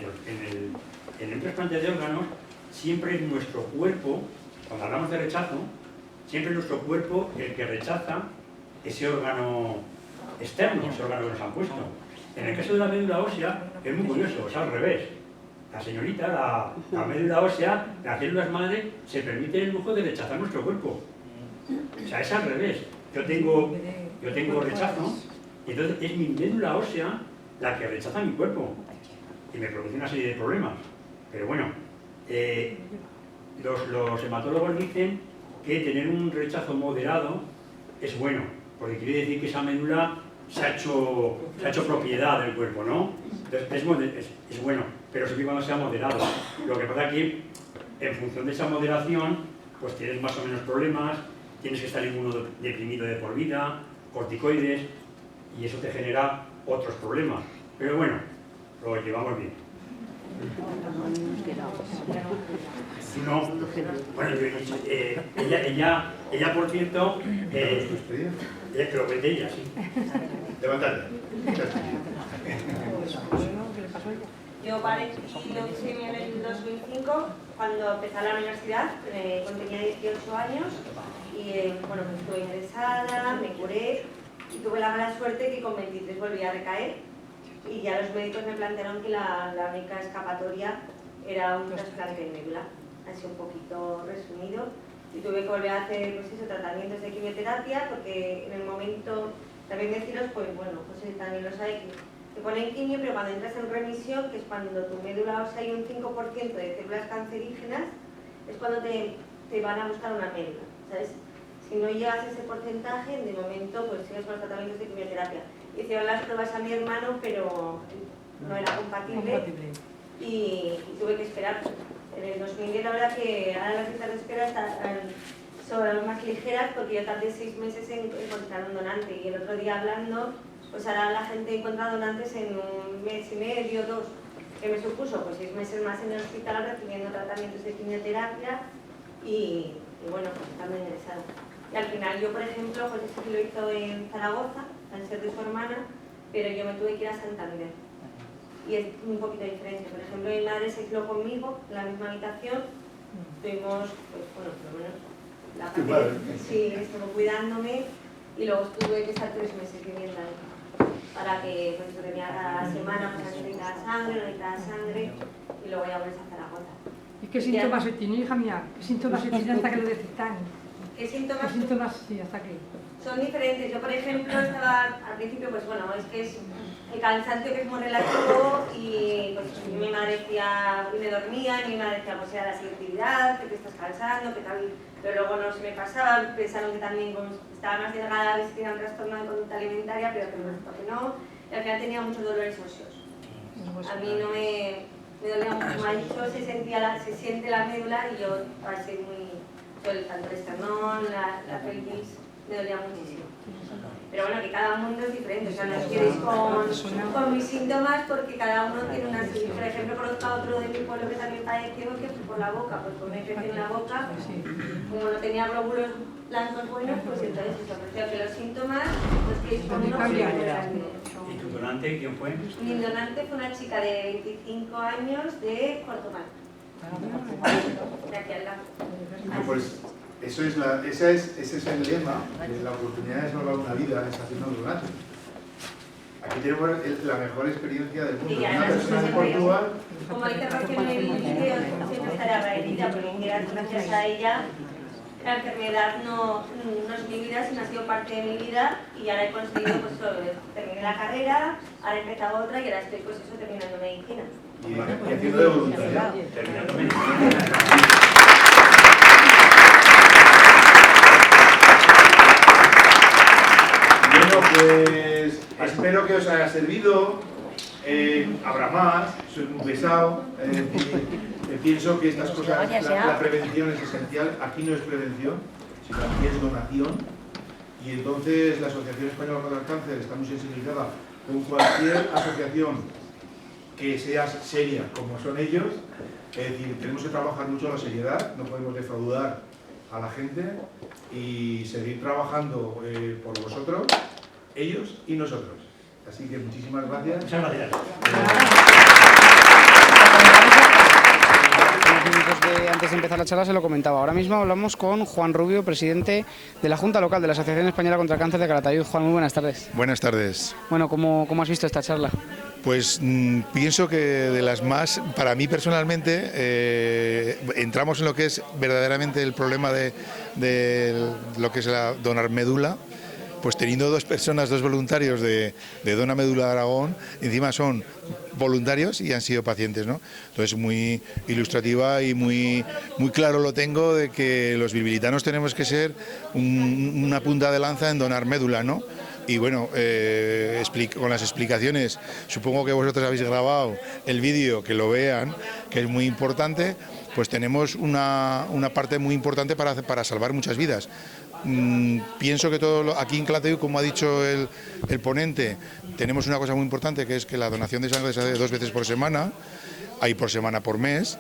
el trasplante de órganos, siempre es nuestro cuerpo, cuando hablamos de rechazo, siempre es nuestro cuerpo el que rechaza ese órgano externo, ese órgano que nos han puesto. En el caso de la médula ósea es muy curioso, es al revés. La señorita, la médula ósea, las células madre, se permiten el lujo de rechazar nuestro cuerpo. O sea, es al revés. Yo tengo rechazo y entonces es mi médula ósea la que rechaza mi cuerpo y me produce una serie de problemas. Pero bueno, los hematólogos dicen que tener un rechazo moderado es bueno, porque quiere decir que esa médula se ha hecho propiedad del cuerpo, ¿no? Entonces es bueno, pero siempre y cuando sea moderado. Lo que pasa es que en función de esa moderación, pues tienes más o menos problemas, tienes que estar inmunodeprimido de por vida, corticoides, y eso te genera otros problemas. Pero bueno, lo llevamos bien. No, bueno, ella por cierto, ella que lo cuente ella, sí. Levantad. Yo padecí leucemia en el 2005, cuando empecé la universidad, cuando tenía 18 años, y bueno, pues estuve ingresada, me curé, y tuve la mala suerte que con 23 volví a recaer, y ya los médicos me plantearon que la única escapatoria era un trasplante de médula, así un poquito resumido, y tuve que volver a hacer pues eso, tratamientos de quimioterapia, porque en el momento, también deciros, pues bueno, José también lo sabe, que te ponen quimio, pero cuando entras en remisión, que es cuando tu médula ósea hay un 5% de células cancerígenas, es cuando te van a buscar una médula, ¿sabes? Si no llegas a ese porcentaje, de momento pues sigues con los tratamientos de quimioterapia. Hicieron las pruebas a mi hermano, pero no era compatible. Y tuve que esperar. En el 2010 la verdad que ahora las listas de espera son más ligeras porque yo tardé 6 meses en encontrar un donante, y el otro día hablando, pues ahora la gente encuentra donantes en 1 mes y medio, 2. ¿Qué me supuso? Pues 6 meses más en el hospital recibiendo tratamientos de quimioterapia y bueno, pues estando ingresada. Y al final yo, por ejemplo, pues eso lo hizo en Zaragoza, al ser de su hermana, pero yo me tuve que ir a Santander. Y es un poquito diferente. Por ejemplo, mi madre se aisló conmigo en la misma habitación. Tuvimos, pues bueno, por lo menos la parte, sí, estuvo cuidándome, y luego tuve que estar 3 meses viviendo ahí. Para que pues, tenía cada semana, pues necesitaba sangre, y luego ya vuelves a Zaragoza. ¿Y qué síntomas se tiene, hija mía? ¿Qué síntomas se tiene hasta que lo detectan? ¿Qué síntomas? ¿Qué síntomas, sí, hasta aquí? Son diferentes. Yo, por ejemplo, estaba al principio, pues bueno, es que es el cansancio que es muy relativo, y pues mi madre decía, y me dormía, y mi madre decía, pues era la selectividad, que te estás cansando, que tal, pero luego no se me pasaba, pensaron que también estaba más delgada, que tenía un trastorno de conducta alimentaria, pero que no, y al final tenía muchos dolores óseos. A mí no me dolía mucho, me ha dicho, se siente la médula, y yo pasé muy, tanto el esternón, la pelvis, me dolía muchísimo. Pero bueno, que cada mundo es diferente, o sea, no os quedéis con mis síntomas, porque cada uno tiene una serie. Por ejemplo, conozco a otro de mi pueblo que también padeció, que fue por la boca, pues por una infección en la boca, como no tenía glóbulos blancos buenos, pues entonces eso, prefiero que los síntomas no os quedéis con uno. ¿Y tu donante quién fue? Mi donante fue una chica de 25 años de Portugal, de aquí al lado. Pues ese es el lema, la oportunidad de salvar una vida es haciendo un donante. Aquí tenemos la mejor experiencia del mundo. Y Una además persona de siempre, Portugal. como dice Rocío en el vídeo, siempre estará agradecida porque gracias a ella la enfermedad no es mi vida, sino ha sido parte de mi vida y ahora he conseguido, pues terminé la carrera, ahora he empezado otra y ahora estoy pues eso terminando medicina. Y haciendo de voluntaria. Terminando medicina. Bueno, pues espero que os haya servido. Habrá más, soy muy pesado. Pienso que estas cosas, la prevención es esencial. Aquí no es prevención, sino aquí es donación. Y entonces la Asociación Española contra el Cáncer está muy sensibilizada con cualquier asociación que sea seria, como son ellos. Es decir, tenemos que trabajar mucho la seriedad, no podemos defraudar a la gente y seguir trabajando por vosotros, ellos y nosotros. Así que muchísimas gracias. Muchas gracias. Antes de empezar la charla se lo comentaba. Ahora mismo hablamos con Juan Rubio, presidente de la Junta Local de la Asociación Española contra el Cáncer de Calatayud. Juan, muy buenas tardes. Buenas tardes. Bueno, ¿cómo has visto esta charla? Pues pienso que de las más, para mí personalmente, entramos en lo que es verdaderamente el problema de lo que es donar médula. Pues teniendo dos voluntarios de Dona Médula de Aragón, encima son voluntarios y han sido pacientes, ¿no? Entonces muy ilustrativa y muy claro lo tengo de que los bilbilitanos tenemos que ser una punta de lanza en donar médula, ¿no? Y bueno, con las explicaciones, supongo que vosotros habéis grabado el vídeo, que lo vean, que es muy importante, pues tenemos una parte muy importante para salvar muchas vidas. Pienso que aquí en Calatayud, como ha dicho el ponente, tenemos una cosa muy importante, que es que la donación de sangre se hace 2 veces por semana, hay por semana por mes,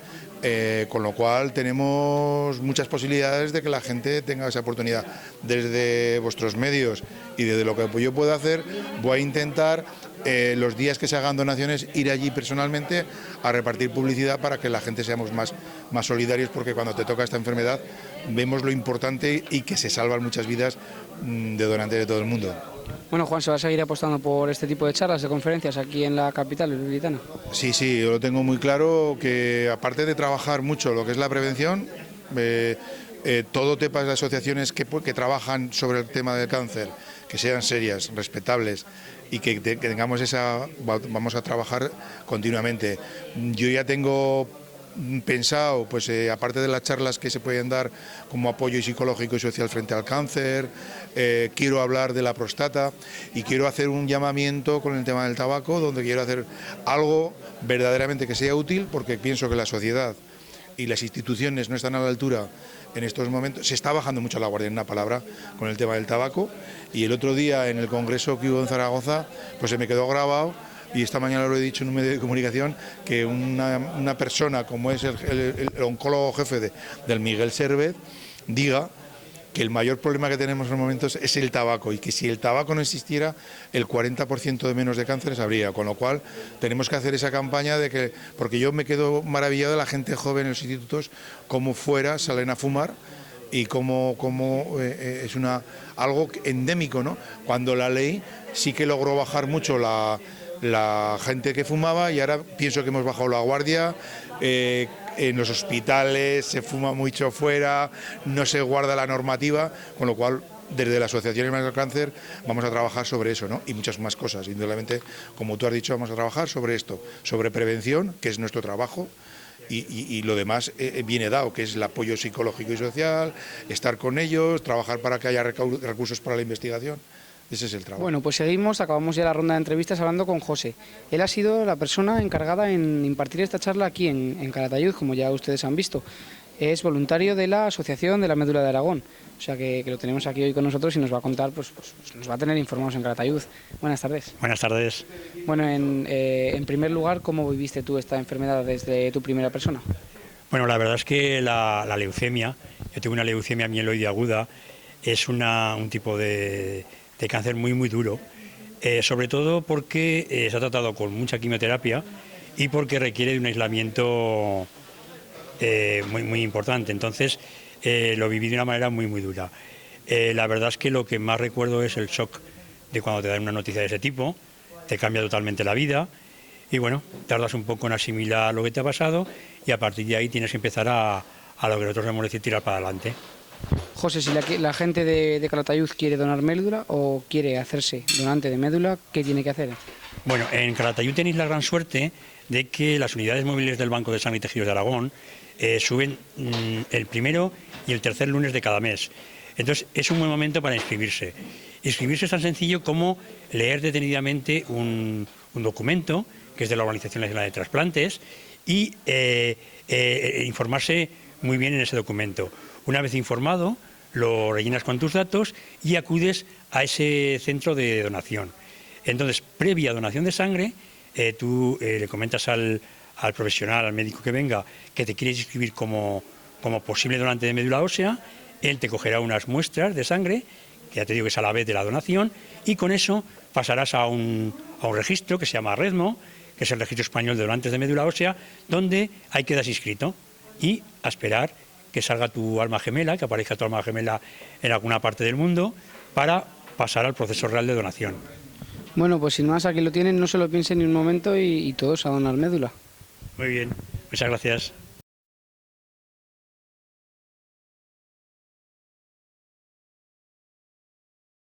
con lo cual tenemos muchas posibilidades de que la gente tenga esa oportunidad. Desde vuestros medios y desde lo que yo puedo hacer, voy a intentar los días que se hagan donaciones ir allí personalmente a repartir publicidad para que la gente seamos más solidarios, porque cuando te toca esta enfermedad vemos lo importante y que se salvan muchas vidas de donantes de todo el mundo. Bueno, Juan, ¿se va a seguir apostando por este tipo de charlas, de conferencias aquí en la capital bilbilitana? Sí, yo lo tengo muy claro, que aparte de trabajar mucho lo que es la prevención, todo tipo de asociaciones que trabajan sobre el tema del cáncer, que sean serias, respetables y que tengamos vamos a trabajar continuamente. Yo ya tengo pensado, pues aparte de las charlas que se pueden dar como apoyo psicológico y social frente al cáncer, quiero hablar de la próstata y quiero hacer un llamamiento con el tema del tabaco, donde quiero hacer algo verdaderamente que sea útil, porque pienso que la sociedad y las instituciones no están a la altura en estos momentos. Se está bajando mucho la guardia, en una palabra, con el tema del tabaco, y el otro día en el congreso que hubo en Zaragoza, pues se me quedó grabado, y esta mañana lo he dicho en un medio de comunicación, que una persona como es el oncólogo jefe del Miguel Servet diga que el mayor problema que tenemos en los momentos es el tabaco, y que si el tabaco no existiera, el 40% de menos de cánceres habría, con lo cual tenemos que hacer esa campaña porque yo me quedo maravillado de la gente joven en los institutos, como fuera salen a fumar, y como es algo endémico, ¿no? Cuando la ley sí que logró bajar mucho la gente que fumaba, y ahora pienso que hemos bajado la guardia. En los hospitales se fuma mucho fuera, no se guarda la normativa, con lo cual desde la Asociación Española contra el Cáncer vamos a trabajar sobre eso, ¿no? Y muchas más cosas. Indudablemente, como tú has dicho, vamos a trabajar sobre esto, sobre prevención, que es nuestro trabajo, y lo demás viene dado, que es el apoyo psicológico y social, estar con ellos, trabajar para que haya recursos para la investigación. Ese es el trabajo. Bueno, pues seguimos, acabamos ya la ronda de entrevistas hablando con José. Él ha sido la persona encargada en impartir esta charla aquí en Calatayud, como ya ustedes han visto. Es voluntario de la Asociación de la Médula de Aragón, o sea que lo tenemos aquí hoy con nosotros y nos va a contar, pues nos va a tener informados en Calatayud. Buenas tardes. Buenas tardes. Bueno, en primer lugar, ¿cómo viviste tú esta enfermedad desde tu primera persona? Bueno, la verdad es que la leucemia, yo tengo una leucemia mieloide aguda, es un tipo de cáncer muy duro, sobre todo porque se ha tratado con mucha quimioterapia y porque requiere de un aislamiento muy importante. Entonces lo viví de una manera muy dura. La verdad es que lo que más recuerdo es el shock de cuando te dan una noticia de ese tipo, te cambia totalmente la vida y bueno, tardas un poco en asimilar lo que te ha pasado y a partir de ahí tienes que empezar a lo que nosotros hemos decir, tirar para adelante. José, si la gente de Calatayud quiere donar médula o quiere hacerse donante de médula, ¿qué tiene que hacer? Bueno, en Calatayud tenéis la gran suerte de que las unidades móviles del Banco de Sangre y Tejidos de Aragón suben el primero y el tercer lunes de cada mes. Entonces es un buen momento para inscribirse. Inscribirse es tan sencillo como leer detenidamente un documento que es de la Organización Nacional de Trasplantes y informarse muy bien en ese documento. Una vez informado, lo rellenas con tus datos y acudes a ese centro de donación. Entonces, previa donación de sangre, tú le comentas al profesional, al médico que venga, que te quieres inscribir como posible donante de médula ósea. Él te cogerá unas muestras de sangre, que ya te digo que es a la vez de la donación, y con eso pasarás a un registro que se llama REDMO, que es el Registro Español de Donantes de Médula Ósea, donde ahí quedas inscrito y a esperar que salga tu alma gemela, que aparezca tu alma gemela en alguna parte del mundo, para pasar al proceso real de donación. Bueno, pues sin más, aquí lo tienen, no se lo piensen ni un momento y todos a donar médula. Muy bien, muchas gracias.